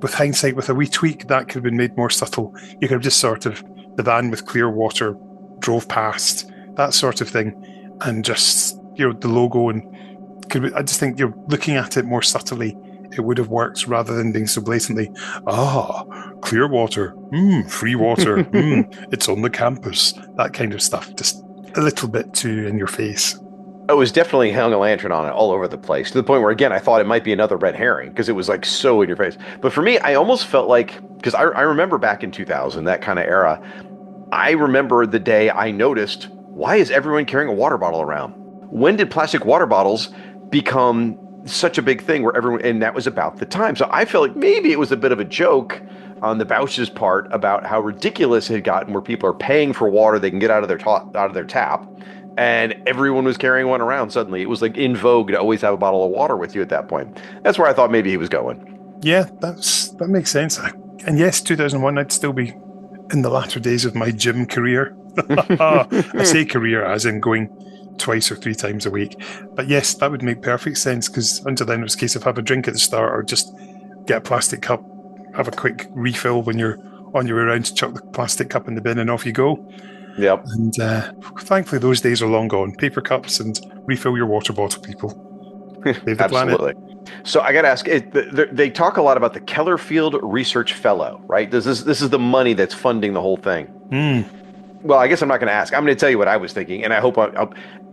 with hindsight, with a wee tweak, that could have been made more subtle. You could have just sort of, the van with clear water drove past, that sort of thing, and just, the logo, and I just think you're looking at it more subtly. It would have worked rather than being so blatantly, clear water, free water, it's on the campus, that kind of stuff. Just a little bit too in your face. It was definitely hung a lantern on it all over the place, to the point where, again, I thought it might be another red herring because it was like so in your face. But for me, I almost felt like, because I remember back in 2000, that kind of era, I remember the day I noticed, why is everyone carrying a water bottle around? When did plastic water bottles become such a big thing where everyone, and that was about the time. So I felt like maybe it was a bit of a joke on the Bouch's part about how ridiculous it had gotten, where people are paying for water they can get out of their tap. And everyone was carrying one around suddenly. It was like in vogue to always have a bottle of water with you at that point. That's where I thought maybe he was going. Yeah, that makes sense. And yes, 2001, I'd still be in the latter days of my gym career. I say career as in going twice or three times a week. But yes, that would make perfect sense, because until then it was a case of have a drink at the start or just get a plastic cup, have a quick refill when you're on your way around, to chuck the plastic cup in the bin and off you go. Yep. And thankfully those days are long gone. Paper cups and refill your water bottle, people. Save the Absolutely. planet. So I got to ask, they talk a lot about the Kellerfield Research Fellow, right? This is the money that's funding the whole thing. Well, I guess I'm not going to ask. I'm going to tell you what I was thinking, and I hope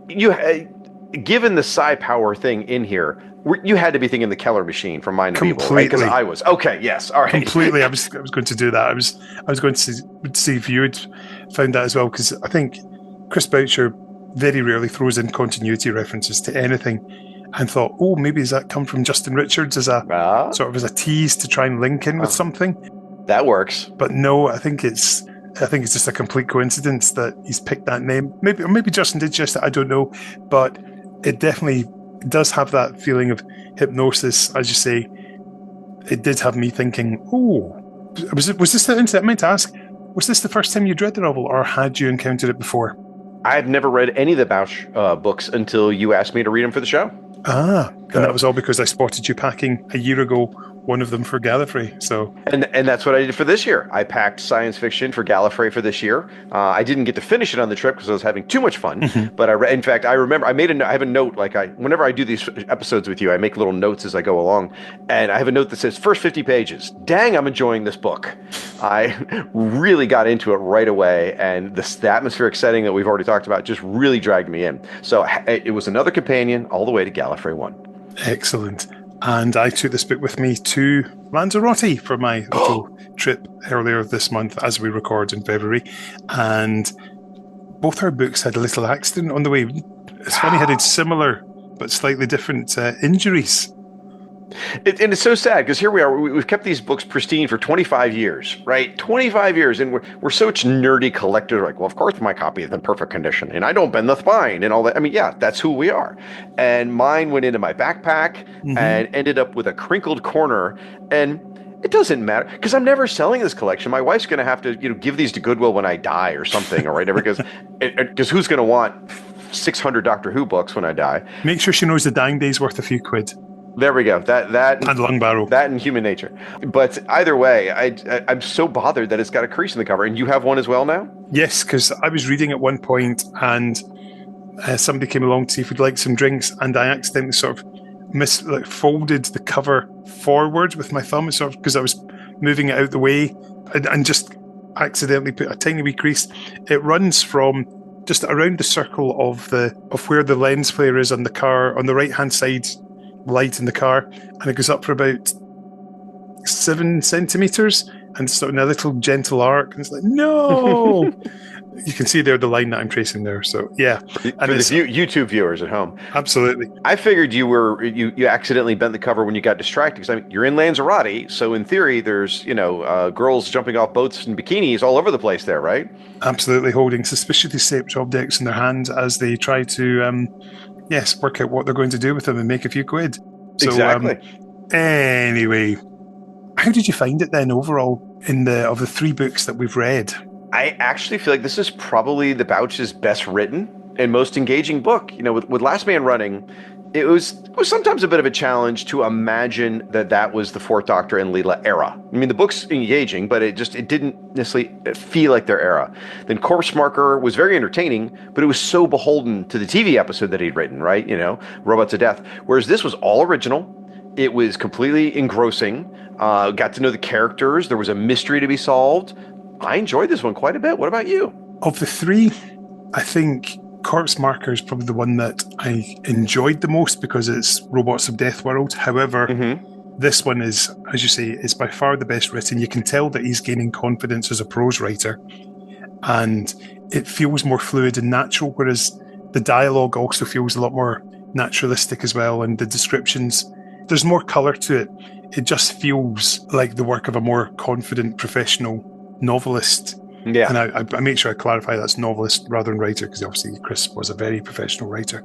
given the psi power thing in here, you had to be thinking the Keller machine from Mind of Evil, right? Because I was. Okay, yes, all right. Completely. I was going to do that. I was going to see if you had found that as well, because I think Chris Boucher very rarely throws in continuity references to anything, and thought, oh, maybe does that come from Justin Richards as a sort of as a tease to try and link in with something? That works. But no, I think it's just a complete coincidence that he's picked that name. Maybe Justin did just I don't know, but it definitely does have that feeling of hypnosis, as you say. It did have me thinking, oh, was this the I meant to ask, was this the first time you'd read the novel, or had you encountered it before? I've never read any of the Bouch books until you asked me to read them for the show. And that was all because I spotted you packing a year ago one of them for Gallifrey. So and that's what I did for this year. I packed Psi-ence Fiction for Gallifrey for this year. I didn't get to finish it on the trip because I was having too much fun. But in fact, I remember I have a note. Like whenever I do these episodes with you, I make little notes as I go along, and I have a note that says first 50 pages. Dang, I'm enjoying this book. I really got into it right away, and the atmospheric setting that we've already talked about just really dragged me in. So it was another companion all the way to Gallifrey 1. Excellent. And I took this book with me to Lanzarote for my little trip earlier this month as we record in February. And both our books had a little accident on the way. It's funny, had similar but slightly different injuries. And it's so sad because here we are. We've kept these books pristine for 25 years, right? 25 years. And we're such nerdy collectors. Like, well, of course, my copy is in perfect condition and I don't bend the spine and all that. I mean, yeah, that's who we are. And mine went into my backpack and ended up with a crinkled corner. And it doesn't matter because I'm never selling this collection. My wife's going to have to, give these to Goodwill when I die or something, or whatever, because who's going to want 600 Doctor Who books when I die? Make sure she knows the dying day's worth a few quid. There we go. That and Lung Barrow. That and Human Nature. But either way, I'm so bothered that it's got a crease in the cover. And you have one as well now? Yes, because I was reading at one point and somebody came along to see if we'd like some drinks, and I accidentally sort of folded the cover forward with my thumb, sort of because I was moving it out the way, and just accidentally put a tiny wee crease. It runs from just around the circle of where the lens flare is on the car on the right hand side light in the car, and it goes up for about 7 centimeters and it's sort of in a little gentle arc, and it's like, no. You can see there the line that I'm tracing there. So yeah, and for the YouTube viewers at home, absolutely. I figured you accidentally bent the cover when you got distracted, because you're in Lanzarote, so in theory there's girls jumping off boats in bikinis all over the place there, right? Absolutely, holding suspiciously shaped objects in their hands as they try to work out what they're going to do with them and make a few quid. So, exactly. Anyway, how did you find it then overall of the 3 books that we've read? I actually feel like this is probably the Bouch's best written and most engaging book. With Last Man Running, it was sometimes a bit of a challenge to imagine that was the Fourth Doctor and Leela era. I mean, the book's engaging, but it didn't necessarily feel like their era. Then Corpse Marker was very entertaining, but it was so beholden to the TV episode that he'd written, right? Robots of Death. Whereas this was all original. It was completely engrossing. Got to know the characters. There was a mystery to be solved. I enjoyed this one quite a bit. What about you? Of the 3, I think Corpse Marker is probably the one that I enjoyed the most because it's Robots of Death World. However, this one is, as you say, is by far the best written. You can tell that he's gaining confidence as a prose writer, and it feels more fluid and natural, whereas the dialogue also feels a lot more naturalistic as well, and the descriptions, there's more colour to it. It just feels like the work of a more confident professional novelist. Yeah. And I make sure I clarify that's novelist rather than writer, because obviously Chris was a very professional writer.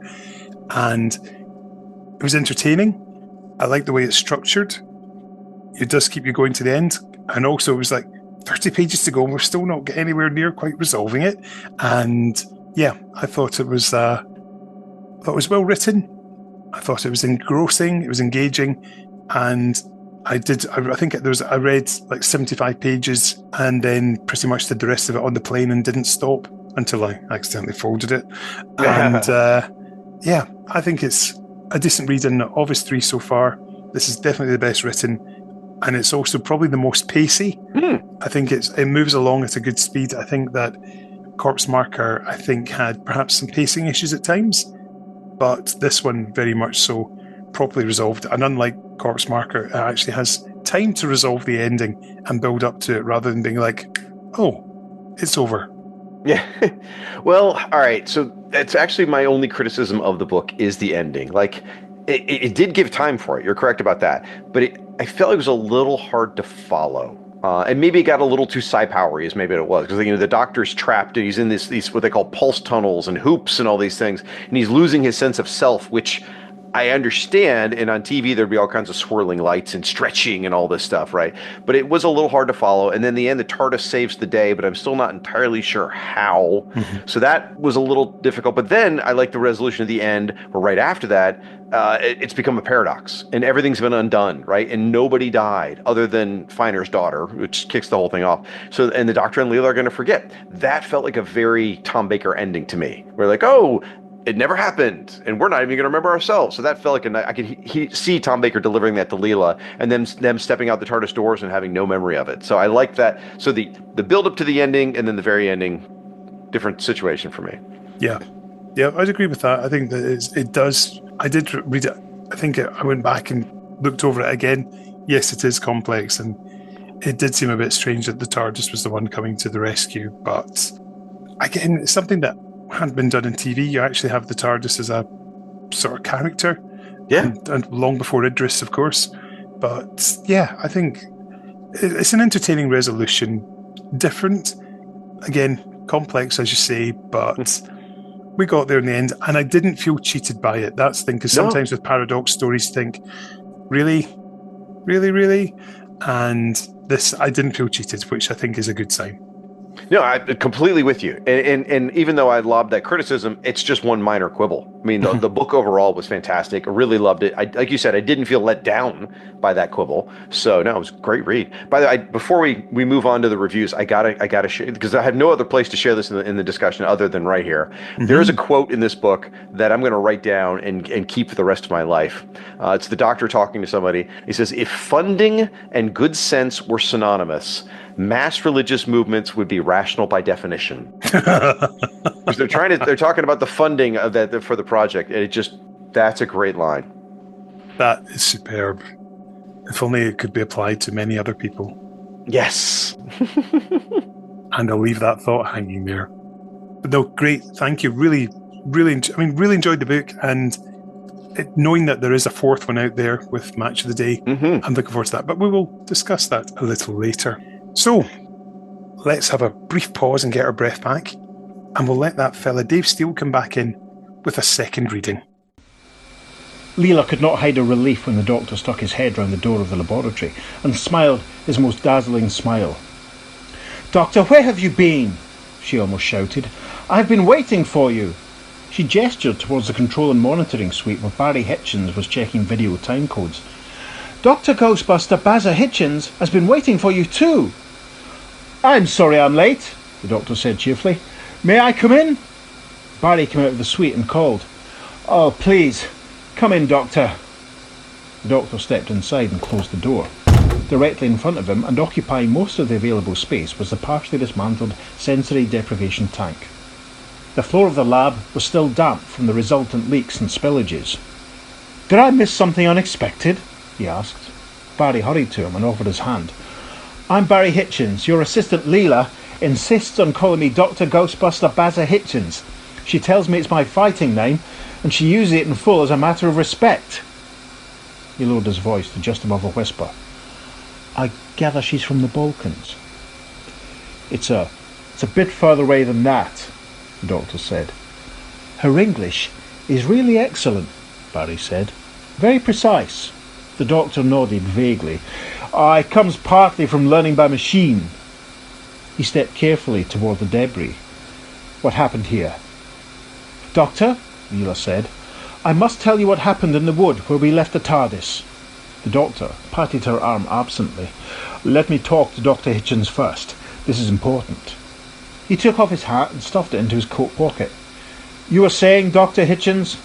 And it was entertaining. I like the way it's structured. It does keep you going to the end. And also it was like 30 pages to go and we're still not getting anywhere near quite resolving it. And yeah, I thought it was well written. I thought it was engrossing, it was engaging, and I read like 75 pages and then pretty much did the rest of it on the plane and didn't stop until I accidentally folded it. And I think it's a decent read, and of his 3 so far, this is definitely the best written, and it's also probably the most pacey. I think it moves along at a good speed. I think that Corpse Marker, had perhaps some pacing issues at times, but this one very much so properly resolved. And unlike Corpse Marker, it actually has time to resolve the ending and build up to it rather than being like, oh, it's over. Yeah. Well, all right. So that's actually my only criticism of the book is the ending. Like, It did give time for it. You're correct about that. But I felt it was a little hard to follow. And maybe it got a little too psi-powery, as maybe it was. Because, the Doctor's trapped and he's in these what they call pulse tunnels and hoops and all these things. And he's losing his sense of self, which I understand. And on TV, there'd be all kinds of swirling lights and stretching and all this stuff, right? But it was a little hard to follow. And then in the end, the TARDIS saves the day, but I'm still not entirely sure how. Mm-hmm. So that was a little difficult. But then I like the resolution at the end, or right after that, it's become a paradox and everything's been undone, right? And nobody died other than Finer's daughter, which kicks the whole thing off. So, and the Doctor and Leela are going to forget. That felt like a very Tom Baker ending to me. We're like, oh, it never happened, and we're not even going to remember ourselves. So that felt like I could see Tom Baker delivering that to Leela, and then them stepping out the TARDIS doors and having no memory of it. So I like that. So the build up to the ending and then the very ending, different situation for me. Yeah, I'd agree with that. I think that it does. I did read it. I think I went back and looked over it again. Yes, it is complex, and it did seem a bit strange that the TARDIS was the one coming to the rescue. But again, it's something that hadn't been done in TV. You actually have the TARDIS as a sort of character. Yeah. And long before Idris, of course. But yeah, I think it's an entertaining resolution. Different. Again, complex, as you say, but we got there in the end, and I didn't feel cheated by it. That's the thing, because sometimes with paradox stories, think, really? And this, I didn't feel cheated, which I think is a good sign. No, I'm completely with you. And even though I lobbed that criticism, it's just one minor quibble. I mean, the book overall was fantastic. I really loved it. Like you said, I didn't feel let down by that quibble. So no, it was a great read. By the way, before we move on to the reviews, I gotta share, because I have no other place to share this in the discussion other than right here. Mm-hmm. There is a quote in this book that I'm going to write down and keep for the rest of my life. It's the Doctor talking to somebody. He says, "If funding and good sense were synonymous, mass religious movements would be rational by definition." Because they're talking about the funding of that for the project, and that's a great line. That is superb. If only it could be applied to many other people. Yes. And I'll leave that thought hanging there. But no, great. Thank you. Really enjoyed the book, and knowing that there is a fourth one out there with Match of the Day, I'm looking forward to that. But we will discuss that a little later. So, let's have a brief pause and get our breath back, and we'll let that fella Dave Steele come back in with a second reading. Leela could not hide her relief when the Doctor stuck his head round the door of the laboratory and smiled his most dazzling smile. "Doctor, where have you been?" she almost shouted. "I've been waiting for you." She gestured towards the control and monitoring suite where Barry Hitchens was checking video timecodes. "Dr. Ghostbuster Baza Hitchens has been waiting for you too." "I'm sorry I'm late," the Doctor said cheerfully. "May I come in?" Barry came out of the suite and called. "Oh, please, come in, Doctor." The Doctor stepped inside and closed the door. Directly in front of him, and occupying most of the available space, was the partially dismantled sensory deprivation tank. The floor of the lab was still damp from the resultant leaks and spillages. "Did I miss something unexpected?" he asked. Barry hurried to him and offered his hand. "I'm Barry Hitchens. Your assistant Leela insists on calling me Dr. Ghostbuster Baza Hitchens. She tells me it's my fighting name, and she uses it in full as a matter of respect." He lowered his voice to just above a whisper. "I gather she's from the Balkans." It's a bit further away than that," the Doctor said. "Her English is really excellent," Barry said. "Very precise." The Doctor nodded vaguely. "It comes partly from learning by machine." He stepped carefully toward the debris. "What happened here?" "Doctor," Leela said, "I must tell you what happened in the wood where we left the TARDIS." The Doctor patted her arm absently. "Let me talk to Dr. Hitchens first. This is important." He took off his hat and stuffed it into his coat pocket. "You were saying, Dr. Hitchens?"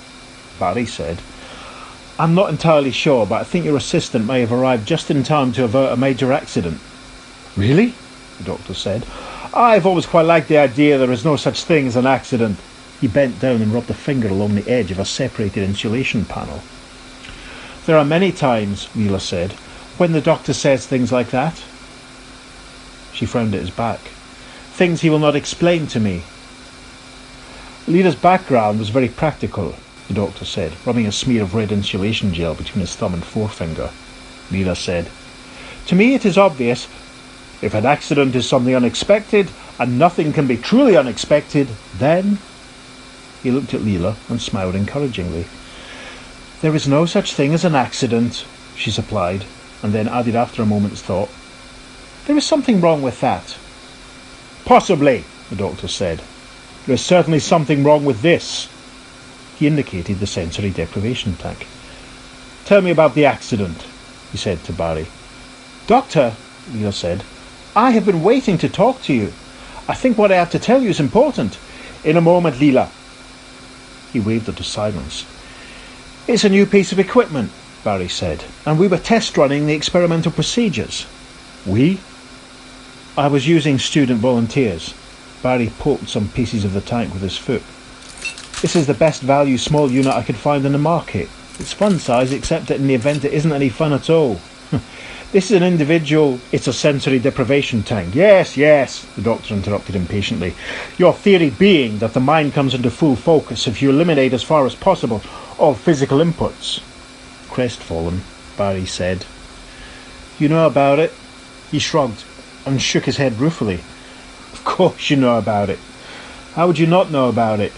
Barry said. "I'm not entirely sure, but I think your assistant may have arrived just in time to avert a major accident." "Really?" the Doctor said. "I've always quite liked the idea there is no such thing as an accident." He bent down and rubbed a finger along the edge of a separated insulation panel. "There are many times," Leela said, "when the Doctor says things like that." She frowned at his back. "Things he will not explain to me." Leela's background was very practical. the doctor said, rubbing a smear of red insulation gel between his thumb and forefinger. Leela said, "To me it is obvious. If an accident is something unexpected, and nothing can be truly unexpected, then..." He looked at Leela and smiled encouragingly. "There is no such thing as an accident," she supplied, and then added after a moment's thought, "There is something wrong with that." "Possibly," the doctor said. "There is certainly something wrong with this." He indicated the sensory deprivation tank. "Tell me about the accident," he said to Barry. "Doctor," Leela said, "I have been waiting to talk to you. I think what I have to tell you is important." "In a moment, Leela." He waved her to silence. "It's a new piece of equipment," Barry said, "and we were test running the experimental procedures." "We?" "I was using student volunteers." Barry poked some pieces of the tank with his foot. "This is the best value small unit I could find in the market. It's fun size, except that in the event it isn't any fun at all. This is an individual..." "It's a sensory deprivation tank." Yes, the doctor interrupted impatiently. "Your theory being that the mind comes into full focus if you eliminate as far as possible all physical inputs." Crestfallen, Barry said, "You know about it?" He shrugged and shook his head ruefully. "Of course you know about it. How would you not know about it?"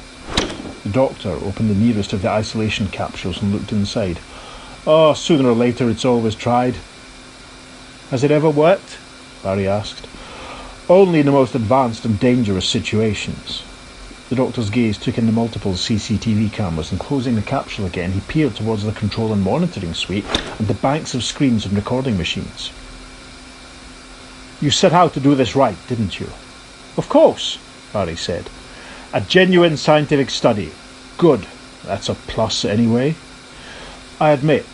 The doctor opened the nearest of the isolation capsules and looked inside. "Oh, sooner or later it's always tried." "Has it ever worked?" Barry asked. "Only in the most advanced and dangerous situations." The doctor's gaze took in the multiple CCTV cameras, and closing the capsule again, he peered towards the control and monitoring suite and the banks of screens and recording machines. "You set out to do this right, didn't you?" "Of course," Barry said. "A genuine scientific study. Good. That's a plus anyway." "I admit,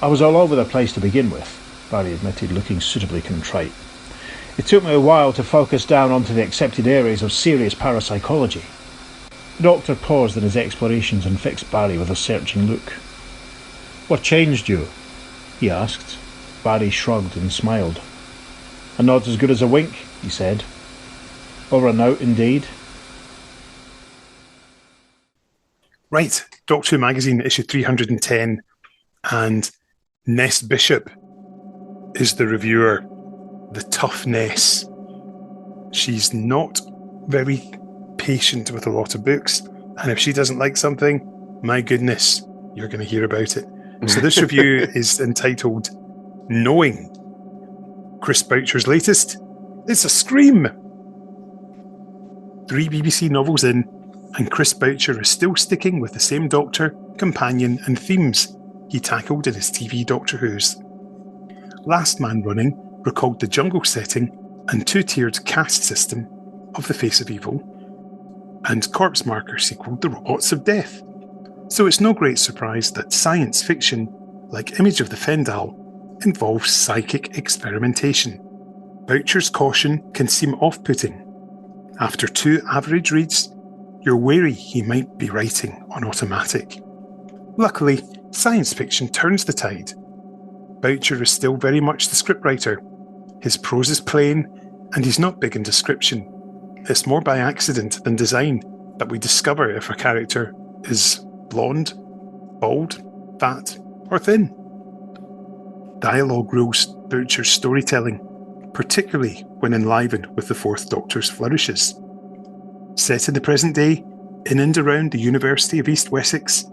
I was all over the place to begin with," Barry admitted, looking suitably contrite. "It took me a while to focus down onto the accepted areas of serious parapsychology." The doctor paused in his explorations and fixed Barry with a searching look. "What changed you?" he asked. Barry shrugged and smiled. "A nod as good as a wink," he said. "Over and out, indeed." Right, Doctor Who Magazine, issue 310, and Ness Bishop is the reviewer, the tough Ness. She's not very patient with a lot of books, and if she doesn't like something, my goodness, you're going to hear about it. So this review is entitled Knowing. Chris Boucher's latest, it's a scream. 3 BBC novels in, and Chris Boucher is still sticking with the same Doctor, companion and themes he tackled in his TV Doctor Who's. Last Man Running recalled the jungle setting and 2-tiered caste system of The Face of Evil, and Corpse Marker sequelled The Robots of Death. So it's no great surprise that Psi-ence Fiction, like Image of the Fendal, involves psychic experimentation. Boucher's caution can seem off-putting. After 2 average reads, you're wary he might be writing on automatic. Luckily, Psi-ence Fiction turns the tide. Boucher is still very much the scriptwriter. His prose is plain, and he's not big in description. It's more by accident than design that we discover if a character is blonde, bald, fat, or thin. Dialogue rules Boucher's storytelling, particularly when enlivened with the Fourth Doctor's flourishes. Set in the present day, in and around the University of East Wessex,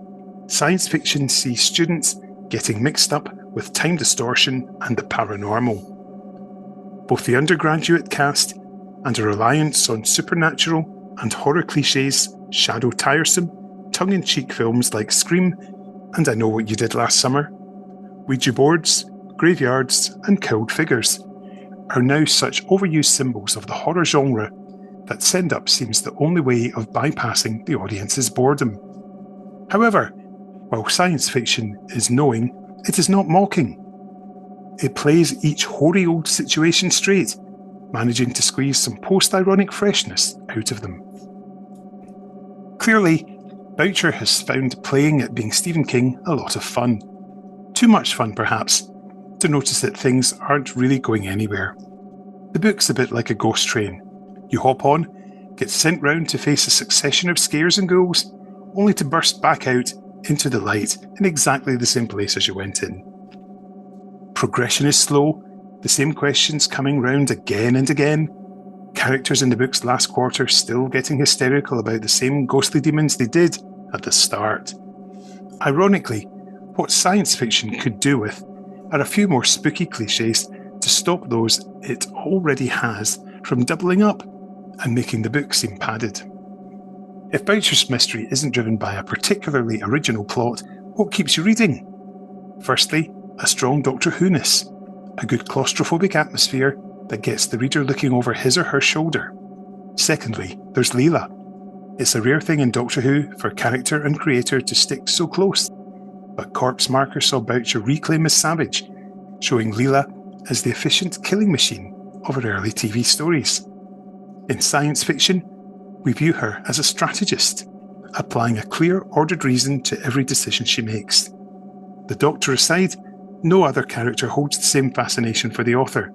Psi-ence Fiction sees students getting mixed up with time distortion and the paranormal. Both the undergraduate cast and a reliance on supernatural and horror cliches shadow tiresome, tongue-in-cheek films like Scream and I Know What You Did Last Summer. Ouija boards, graveyards, and cold figures are now such overused symbols of the horror genre that send-up seems the only way of bypassing the audience's boredom. However, while Psi-ence Fiction is knowing, it is not mocking. It plays each hoary old situation straight, managing to squeeze some post-ironic freshness out of them. Clearly, Boucher has found playing at being Stephen King a lot of fun. Too much fun, perhaps, to notice that things aren't really going anywhere. The book's a bit like a ghost train. You hop on, get sent round to face a succession of scares and ghouls, only to burst back out into the light in exactly the same place as you went in. Progression is slow, the same questions coming round again and again, characters in the book's last quarter still getting hysterical about the same ghostly demons they did at the start. Ironically, what science fiction could do with are a few more spooky cliches to stop those it already has from doubling up and making the book seem padded. If Boucher's mystery isn't driven by a particularly original plot, what keeps you reading? Firstly, a strong Doctor Who-ness, a good claustrophobic atmosphere that gets the reader looking over his or her shoulder. Secondly, there's Leela. It's a rare thing in Doctor Who for character and creator to stick so close, but Corpse Marker saw Boucher reclaim as Savage, showing Leela as the efficient killing machine of her early TV stories. In science fiction, we view her as a strategist, applying a clear, ordered reason to every decision she makes. The Doctor aside, no other character holds the same fascination for the author,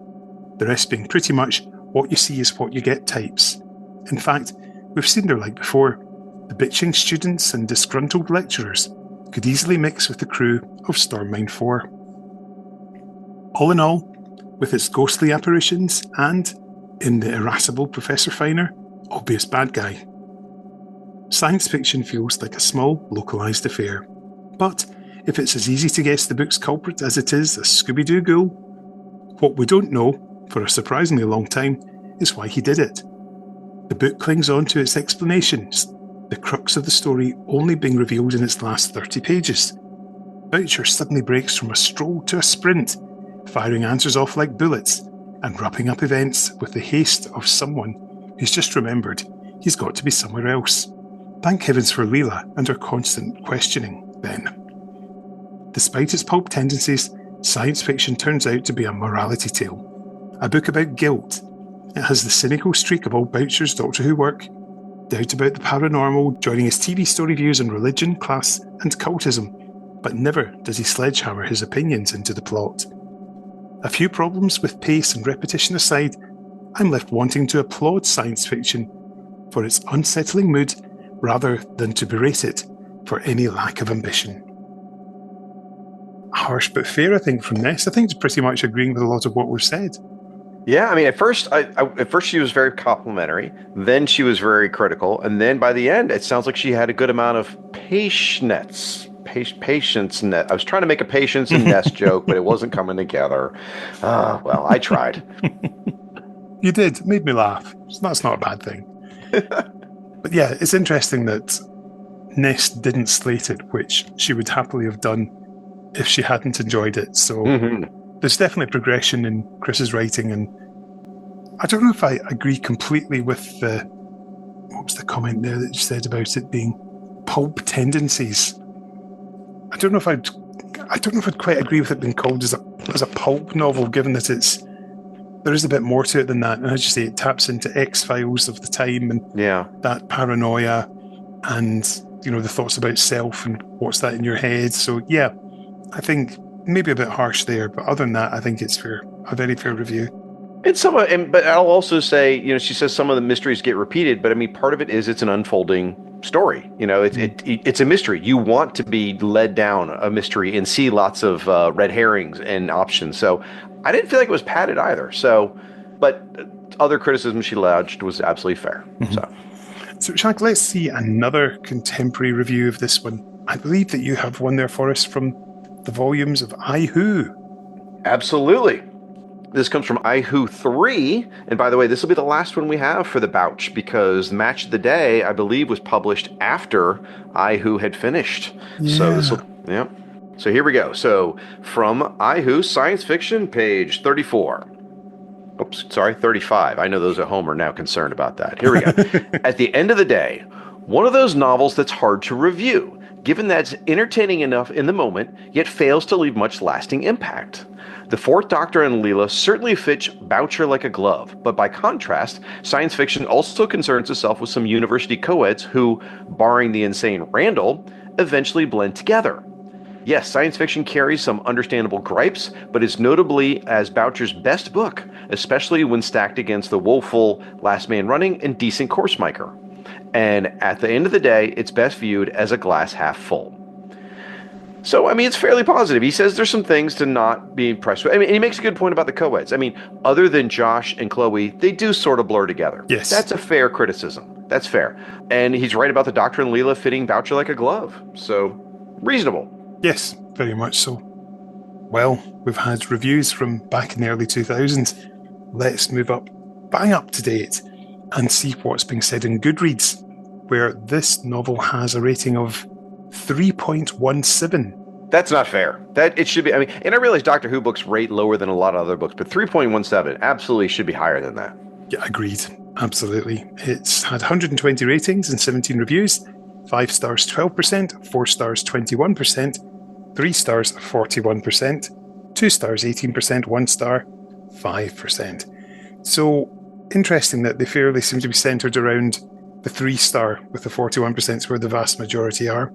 the rest being pretty much what you see is what you get types. In fact, we've seen their like before. The bitching students and disgruntled lecturers could easily mix with the crew of Stormmine 4. All in all, with its ghostly apparitions and, in the irascible Professor Finer, obvious bad guy, science fiction feels like a small, localised affair. But if it's as easy to guess the book's culprit as it is a Scooby-Doo ghoul, what we don't know, for a surprisingly long time, is why he did it. The book clings on to its explanations, the crux of the story only being revealed in its last 30 pages. Boucher suddenly breaks from a stroll to a sprint, firing answers off like bullets, and wrapping up events with the haste of someone who's just remembered he's got to be somewhere else. Thank heavens for Leela and her constant questioning, then. Despite its pulp tendencies, science fiction turns out to be a morality tale, a book about guilt. It has the cynical streak of all Boucher's Doctor Who work, doubt about the paranormal joining his TV story views on religion, class and cultism, but never does he sledgehammer his opinions into the plot. A few problems with pace and repetition aside, I'm left wanting to applaud science fiction for its unsettling mood rather than to berate it for any lack of ambition. Harsh but fair, I think, from Ness. I think it's pretty much agreeing with a lot of what we've said. Yeah, I mean, at first she was very complimentary, then she was very critical, and then by the end, it sounds like she had a good amount of patience. I was trying to make a patience and Ness joke, but it wasn't coming together. Well, I tried. You did. It made me laugh. So that's not a bad thing. But yeah, it's interesting that Ness didn't slate it, which she would happily have done if she hadn't enjoyed it. So there's definitely progression in Chris's writing, and I don't know if I agree completely with what was the comment there that you said about it being pulp tendencies. I don't know if I'd quite agree with it being called as a pulp novel, given that there is a bit more to it than that. And as you say, it taps into X-Files of the time and that paranoia and, the thoughts about self and what's that in your head. So yeah, I think maybe a bit harsh there, but other than that, I think it's a very fair review. But I'll also say, she says some of the mysteries get repeated, but I mean, part of it is it's an unfolding story. It's a mystery. You want to be led down a mystery and see lots of red herrings and options. So I didn't feel like it was padded either. So, but other criticism she lodged was absolutely fair. So Shag, let's see another contemporary review of this one. I believe that you have one there for us from the volumes of I Who. Absolutely. This comes from I Who 3. And by the way, this will be the last one we have for the Bouch, because Match of the Day, I believe, was published after I Who had finished. Yeah. So here we go. So from I Who Science Fiction, page 34. Oops, sorry, 35. I know those at home are now concerned about that. Here we go. At the end of the day, one of those novels that's hard to review, given that it's entertaining enough in the moment, yet fails to leave much lasting impact. The Fourth Doctor and Leela certainly fits Boucher like a glove, but by contrast, science fiction also concerns itself with some university co-eds who, barring the insane Randall, eventually blend together. Yes, science fiction carries some understandable gripes, but is notably as Boucher's best book, especially when stacked against the woeful Last Man Running and decent Course Miker. And at the end of the day, it's best viewed as a glass half full. So, I mean, it's fairly positive. He says there's some things to not be impressed with. I mean, and he makes a good point about the co-eds. I mean, other than Josh and Chloe, they do sort of blur together. Yes. That's a fair criticism. That's fair. And he's right about the Doctor and Leela fitting Boucher like a glove. So, reasonable. Yes, very much so. Well, we've had reviews from back in the early 2000s. Let's move bang up to date, and see what's being said in Goodreads, where this novel has a rating of 3.17. That's not fair. It should be, I mean, and I realize Doctor Who books rate lower than a lot of other books, but 3.17 absolutely should be higher than that. Yeah, agreed. Absolutely. It's had 120 ratings and 17 reviews. 5 stars 12%, 4 stars 21%, 3 stars 41%, 2 stars 18%, 1 star 5%. So interesting that they fairly seem to be centered around the 3 star, with the 41% where the vast majority are.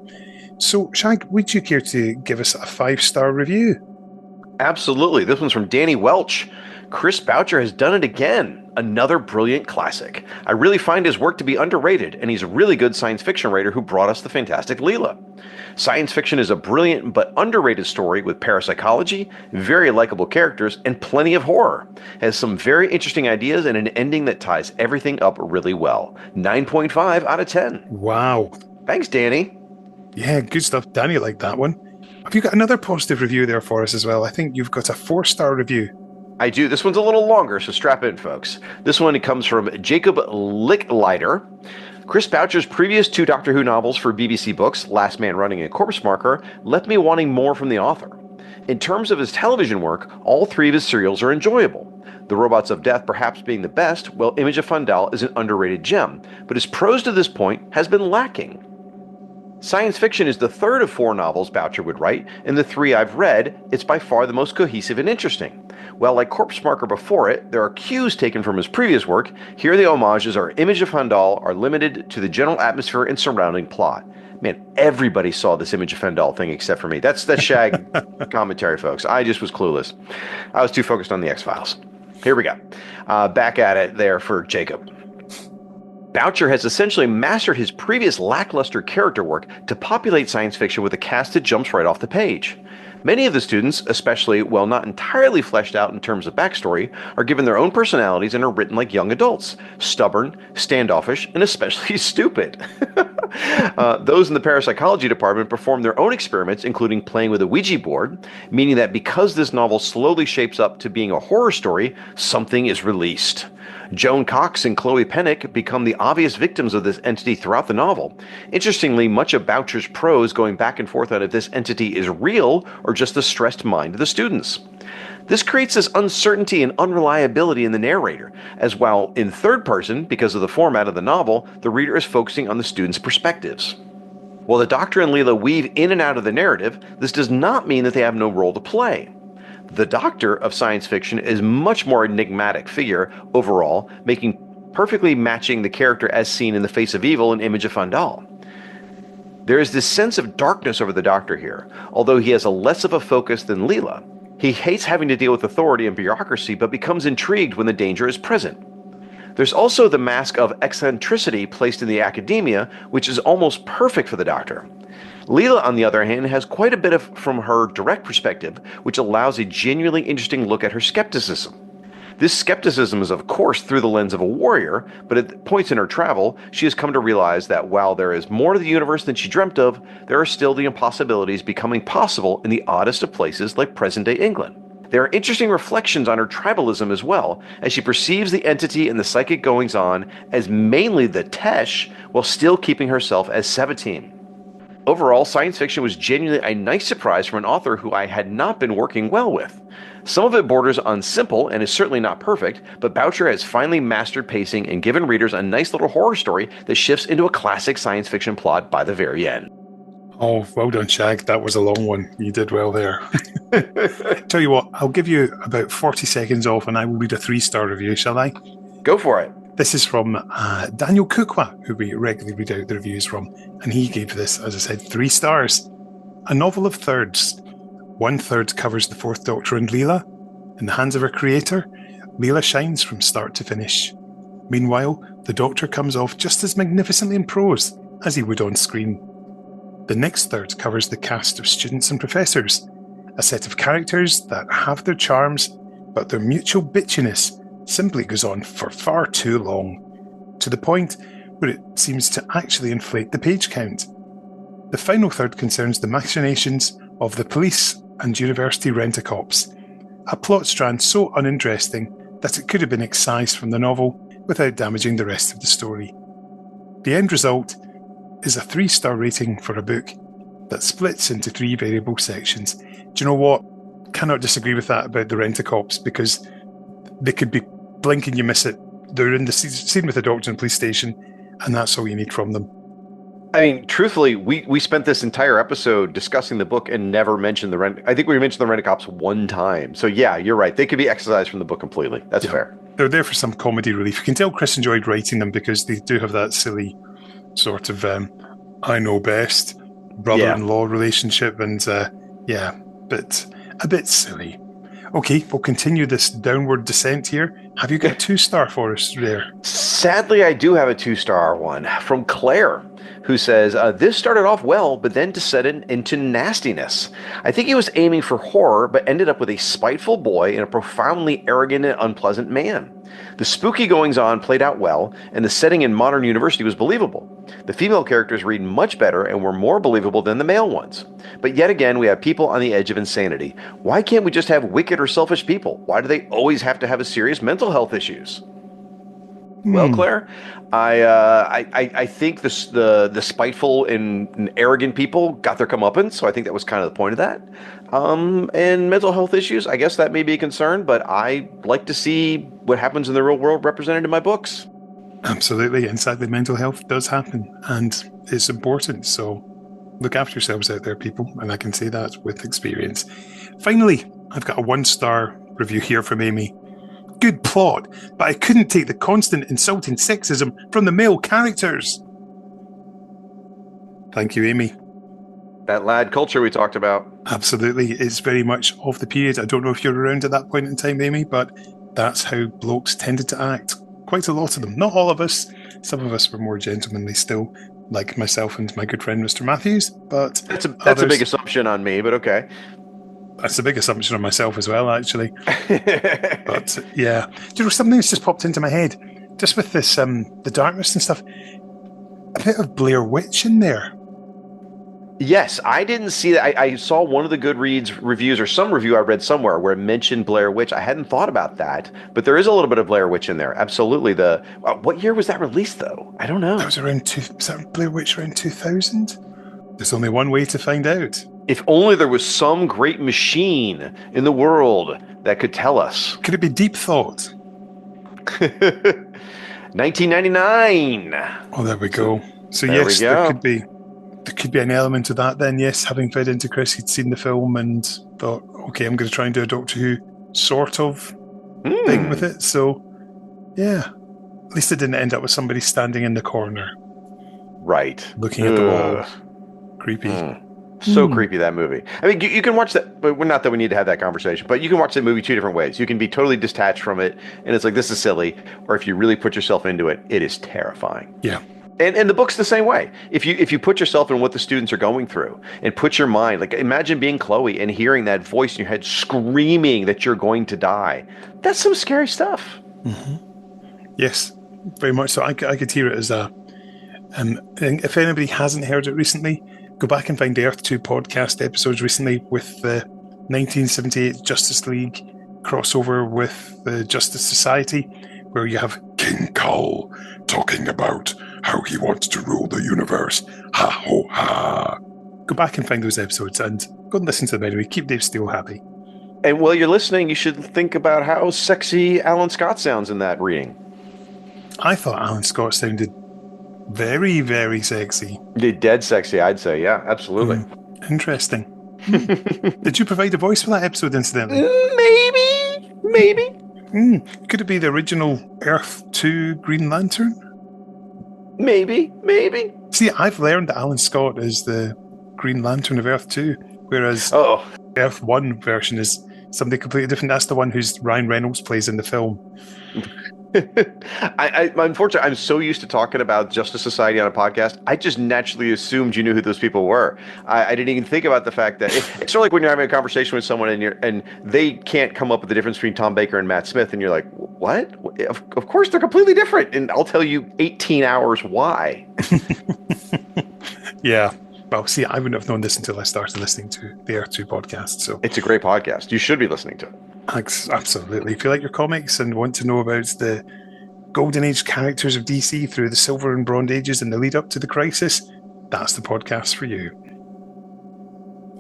So, Shag, would you care to give us a 5-star review? Absolutely. This one's from Danny Welch. Chris Boucher has done it again. Another brilliant classic. I really find his work to be underrated, and he's a really good science fiction writer who brought us the fantastic Leela. Science fiction is a brilliant but underrated story with parapsychology, very likable characters, and plenty of horror. It has some very interesting ideas and an ending that ties everything up really well. 9.5 out of 10. Wow. Thanks, Danny. Yeah, good stuff. Danny liked that one. Have you got another positive review there for us as well? I think you've got a 4-star review. I do. This one's a little longer, so strap in, folks. This one comes from Jacob Licklider. Chris Boucher's previous 2 Doctor Who novels for BBC Books, Last Man Running and Corpse Marker, left me wanting more from the author. In terms of his television work, all 3 of his serials are enjoyable. The Robots of Death perhaps being the best, while Image of Fandal is an underrated gem, but his prose to this point has been lacking. Science fiction is the 3rd of 4 novels Boucher would write, and the 3 I've read, it's by far the most cohesive and interesting. While like Corpse Marker before it, there are cues taken from his previous work, here the homages are Image of Fandal are limited to the general atmosphere and surrounding plot. Man, everybody saw this Image of Fandal thing except for me. That's Shag commentary, folks. I just was clueless. I was too focused on the X-Files. Here we go. Back at it there for Jacob. Boucher has essentially mastered his previous lackluster character work to populate science fiction with a cast that jumps right off the page. Many of the students, especially while not entirely fleshed out in terms of backstory, are given their own personalities and are written like young adults, stubborn, standoffish, and especially stupid. Those in the parapsychology department perform their own experiments, including playing with a Ouija board, meaning that because this novel slowly shapes up to being a horror story, something is released. Joan Cox and Chloe Pennick become the obvious victims of this entity throughout the novel. Interestingly, much of Boucher's prose going back and forth on if this entity is real or just the stressed mind of the students. This creates this uncertainty and unreliability in the narrator, as while in third person, because of the format of the novel, the reader is focusing on the students' perspectives. While the Doctor and Leela weave in and out of the narrative, this does not mean that they have no role to play. The Doctor of science fiction is much more enigmatic figure overall, making perfectly matching the character as seen in The Face of Evil and Image of Fandal. There is this sense of darkness over the Doctor here, although he has a less of a focus than Leela. He hates having to deal with authority and bureaucracy, but becomes intrigued when the danger is present. There's also the mask of eccentricity placed in the academia, which is almost perfect for the Doctor. Leela, on the other hand, has quite a bit from her direct perspective, which allows a genuinely interesting look at her skepticism. This skepticism is, of course, through the lens of a warrior, but at points in her travel, she has come to realize that while there is more to the universe than she dreamt of, there are still the impossibilities becoming possible in the oddest of places like present-day England. There are interesting reflections on her tribalism as well, as she perceives the entity and the psychic goings-on as mainly the Tesh, while still keeping herself as Sabatine. Overall, science fiction was genuinely a nice surprise from an author who I had not been working well with. Some of it borders on simple and is certainly not perfect, but Boucher has finally mastered pacing and given readers a nice little horror story that shifts into a classic science fiction plot by the very end. Oh, well done, Shag. That was a long one. You did well there. Tell you what, I'll give you about 40 seconds off and I will read a 3-star review, shall I? Go for it. This is from Daniel Kukwa, who we regularly read out the reviews from, and he gave this, as I said, 3 stars. A novel of thirds. 1/3 covers the Fourth Doctor and Leela. In the hands of her creator, Leela shines from start to finish. Meanwhile, The Doctor comes off just as magnificently in prose as he would on screen. The next third covers the cast of students and professors, a set of characters that have their charms, but their mutual bitchiness simply goes on for far too long, to the point where it seems to actually inflate the page count. The final third concerns the machinations of the police and university rent-a-cops, a plot strand so uninteresting that it could have been excised from the novel without damaging the rest of the story. The end result is a 3-star rating for a book that splits into 3 variable sections. Do you know what? Cannot disagree with that about the rent-a-cops, because they could be blink and you miss it. They're in the scene with the Doctor in the police station, and that's all you need from them. I mean, truthfully, we spent this entire episode discussing the book and never mentioned the rent. I think we mentioned the rent-a-cops one time. So yeah, you're right. They could be excised from the book completely. That's fair. They're there for some comedy relief. You can tell Chris enjoyed writing them because they do have that silly sort of I know best brother-in-law relationship, and but a bit silly. Okay, we'll continue this downward descent here. Have you got a 2-star for us there? Sadly, I do have a 2-star one from Claire, who says, this started off well, but then descended into nastiness. I think he was aiming for horror, but ended up with a spiteful boy and a profoundly arrogant and unpleasant man. The spooky goings-on played out well, and the setting in modern university was believable. The female characters read much better and were more believable than the male ones. But yet again, we have people on the edge of insanity. Why can't we just have wicked or selfish people? Why do they always have to have a serious mental health issues? Well, Claire, I think the spiteful and arrogant people got their comeuppance, so I think that was kind of the point of that. And mental health issues, I guess that may be a concern, but I like to see what happens in the real world represented in my books. Absolutely, and sadly mental health does happen, and it's important, so look after yourselves out there, people, and I can say that with experience. Finally, I've got a 1-star review here from Amy. Good plot, but I couldn't take the constant insulting sexism from the male characters. Thank you, Amy. That lad culture we talked about. Absolutely, it's very much of the period. I don't know if you're around at that point in time, Amy, but that's how blokes tended to act. Quite a lot of them. Not all of us. Some of us were more gentlemanly still, like myself and my good friend Mr. Matthews, but that's a big assumption on me, but okay. That's a big assumption on myself as well, actually. But yeah, do you know, something that's just popped into my head, just with this, the darkness and stuff, a bit of Blair Witch in there. Yes, I didn't see that. I saw one of the Goodreads reviews, or some review I read somewhere where it mentioned Blair Witch. I hadn't thought about that, but there is a little bit of Blair Witch in there. Absolutely. What year was that released, though? I don't know. That was was that Blair Witch around 2000? There's only one way to find out. If only there was some great machine in the world that could tell us. Could it be Deep Thought? 1999. Oh, there we go. So yes, there could be an element of that then. Yes, having fed into Chris, he'd seen the film and thought, okay, I'm going to try and do a Doctor Who sort of thing with it. So, yeah. At least it didn't end up with somebody standing in the corner. Right. Looking at the wall. Creepy. So creepy, that movie. I mean, you can watch that, but not that we need to have that conversation, but you can watch that movie 2 different ways. You can be totally detached from it, and it's like, this is silly. Or if you really put yourself into it, it is terrifying. Yeah. And the book's the same way. If you put yourself in what the students are going through and put your mind, like imagine being Chloe and hearing that voice in your head screaming that you're going to die. That's some scary stuff. Mm-hmm. Yes, very much so. I could hear it as a... if anybody hasn't heard it recently, go back and find the Earth 2 podcast episodes recently with the 1978 Justice League crossover with the Justice Society, where you have King Kull talking about how he wants to rule the universe. Ha ho ha. Go back and find those episodes and go and listen to them anyway. Keep Dave Steele happy. And while you're listening, you should think about how sexy Alan Scott sounds in that reading. I thought Alan Scott sounded very, very sexy. Dead sexy, I'd say. Yeah, absolutely. Interesting. Did you provide a voice for that episode, incidentally? Maybe. Could it be the original Earth 2 Green Lantern? Maybe. See, I've learned that Alan Scott is the Green Lantern of Earth 2, whereas Earth 1 version is something completely different. That's the one who's Ryan Reynolds plays in the film. Unfortunately, I'm so used to talking about Justice Society on a podcast, I just naturally assumed you knew who those people were. I didn't even think about the fact that it's sort of like when you're having a conversation with someone and they can't come up with the difference between Tom Baker and Matt Smith, and you're like, what? Of course they're completely different, and I'll tell you 18 hours why. Yeah. Well, see, I wouldn't have known this until I started listening to the Earth 2 podcast. So it's a great podcast. You should be listening to it. Absolutely. If you like your comics and want to know about the Golden Age characters of DC through the Silver and Bronze Ages and the lead up to the Crisis, that's the podcast for you.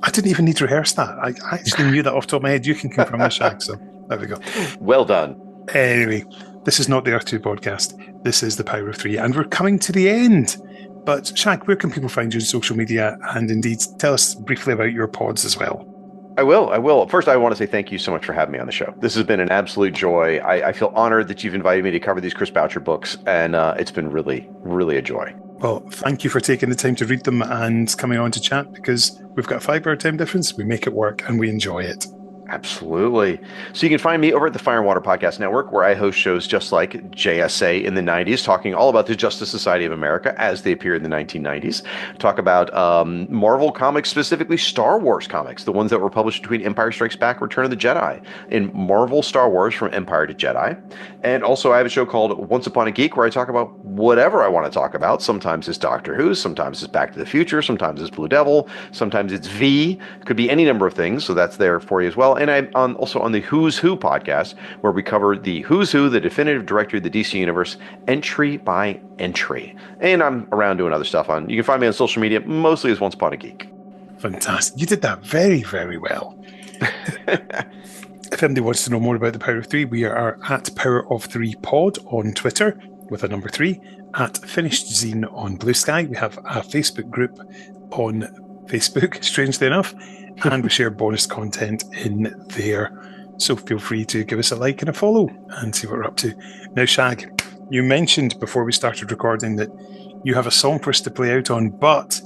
I didn't even need to rehearse that. I actually knew that off the top of my head. You can confirm that, Shag, so there we go. Well done. Anyway, this is not the Earth 2 podcast. This is the Power of 3, and we're coming to the end. But Shag, where can people find you on social media? And indeed, tell us briefly about your pods as well. I will. First, I want to say thank you so much for having me on the show. This has been an absolute joy. I feel honored that you've invited me to cover these Chris Boucher books, and it's been really, really a joy. Well, thank you for taking the time to read them and coming on to chat, because we've got a 5-hour time difference. We make it work and we enjoy it. Absolutely. So you can find me over at the Fire and Water Podcast Network, where I host shows just like JSA in the 90s, talking all about the Justice Society of America as they appeared in the 1990s. Talk about Marvel comics, specifically Star Wars comics, the ones that were published between Empire Strikes Back, Return of the Jedi, in Marvel Star Wars from Empire to Jedi. And also I have a show called Once Upon a Geek, where I talk about whatever I want to talk about. Sometimes it's Doctor Who, sometimes it's Back to the Future, sometimes it's Blue Devil, sometimes it's V. It could be any number of things, so that's there for you as well. And I'm also on the Who's Who podcast, where we cover the Who's Who, the definitive directory of the DC Universe, entry by entry. And I'm around doing other stuff you can find me on social media, mostly as Once Upon a Geek. Fantastic. You did that very, very well. If anybody wants to know more about the Power of 3, we are at Power of 3 Pod on Twitter with a number 3, at Finished Zine on Blue Sky. We have a Facebook group on Facebook, strangely enough, and we share bonus content in there. So feel free to give us a like and a follow and see what we're up to. Now, Shag, you mentioned before we started recording that you have a song for us to play out on, but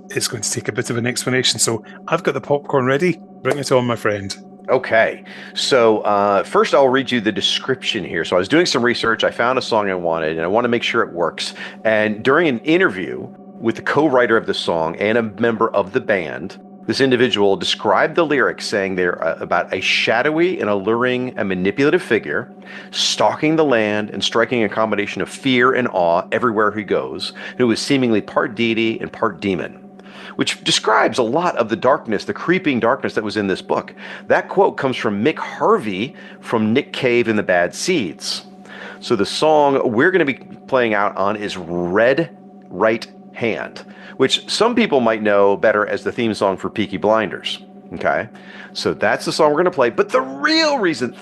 it's going to take a bit of an explanation. So I've got the popcorn ready. Bring it on, my friend. Okay, so first I'll read you the description here. So I was doing some research, I found a song I wanted, and I want to make sure it works. And during an interview with the co-writer of the song and a member of the band, this individual described the lyrics, saying they're about a shadowy and alluring and manipulative figure stalking the land and striking a combination of fear and awe everywhere he goes, who is seemingly part deity and part demon, which describes a lot of the darkness, the creeping darkness that was in this book. That quote comes from Mick Harvey from Nick Cave and the Bad Seeds. So the song we're going to be playing out on is Red Right Hand, which some people might know better as the theme song for Peaky Blinders. Okay, so that's the song we're going to play. But the real reason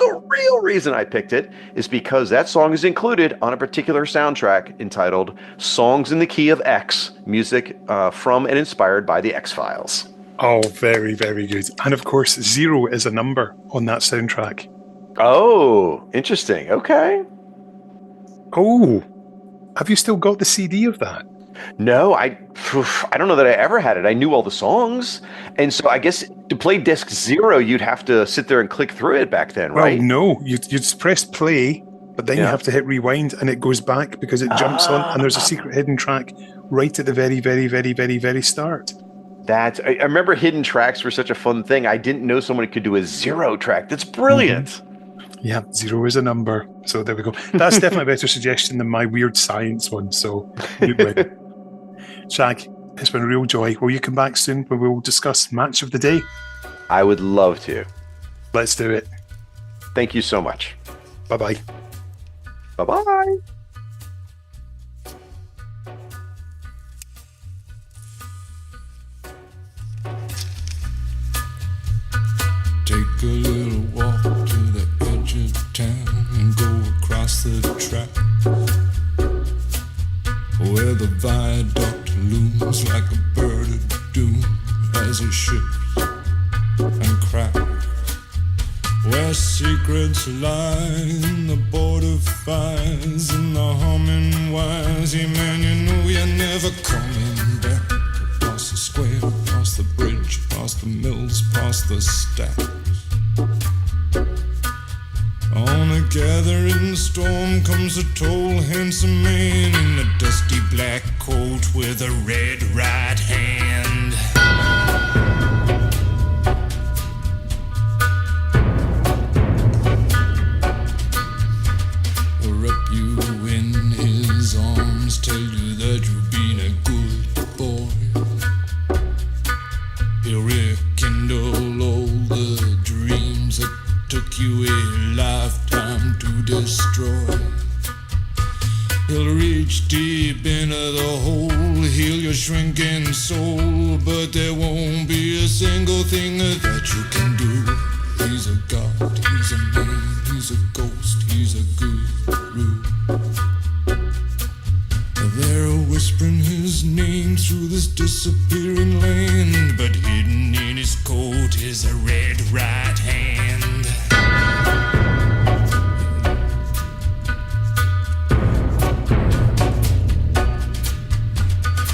I picked it is because that song is included on a particular soundtrack entitled Songs in the Key of X, music from and inspired by the X-Files. Oh, very, very good. And of course, 0 is a number on that soundtrack. Oh, interesting. Okay. Oh, have you still got the CD of that? No, I don't know that I ever had it. I knew all the songs. And so I guess to play disc 0, you'd have to sit there and click through it back then, right? Well, no, you'd press play, but then you have to hit rewind and it goes back because it jumps on and there's a secret hidden track right at the very, very, very, very, very start. I remember hidden tracks were such a fun thing. I didn't know someone could do a 0 track. That's brilliant. Mm-hmm. Yeah, 0 is a number. So there we go. That's definitely a better suggestion than my weird science one. So you win. Shag, it's been a real joy. Will you come back soon when we'll discuss Match of the Day? I would love to. Let's do it. Thank you so much. Bye-bye. Bye-bye. Take a little walk to the edge of town and go across the track where the viaduct looms like a bird of doom as it shifts and cracks, where secrets lie in the border fires and the humming wires. Yeah, man, you know you're never coming back. Across the square, across the bridge, across the mills, past the stacks, on a gathering storm comes a tall, handsome man in a dusty black coat with a red right hand. Wrap you in his arms, tell you that you've been a good boy. He'll rekindle all the dreams that took you a lifetime to destroy. He'll reach deep into the hole, heal your shrinking soul, but there won't be a single thing that you can do. He's a god, he's a man, he's a ghost, he's a guru. They're whispering his name through this disappearing land.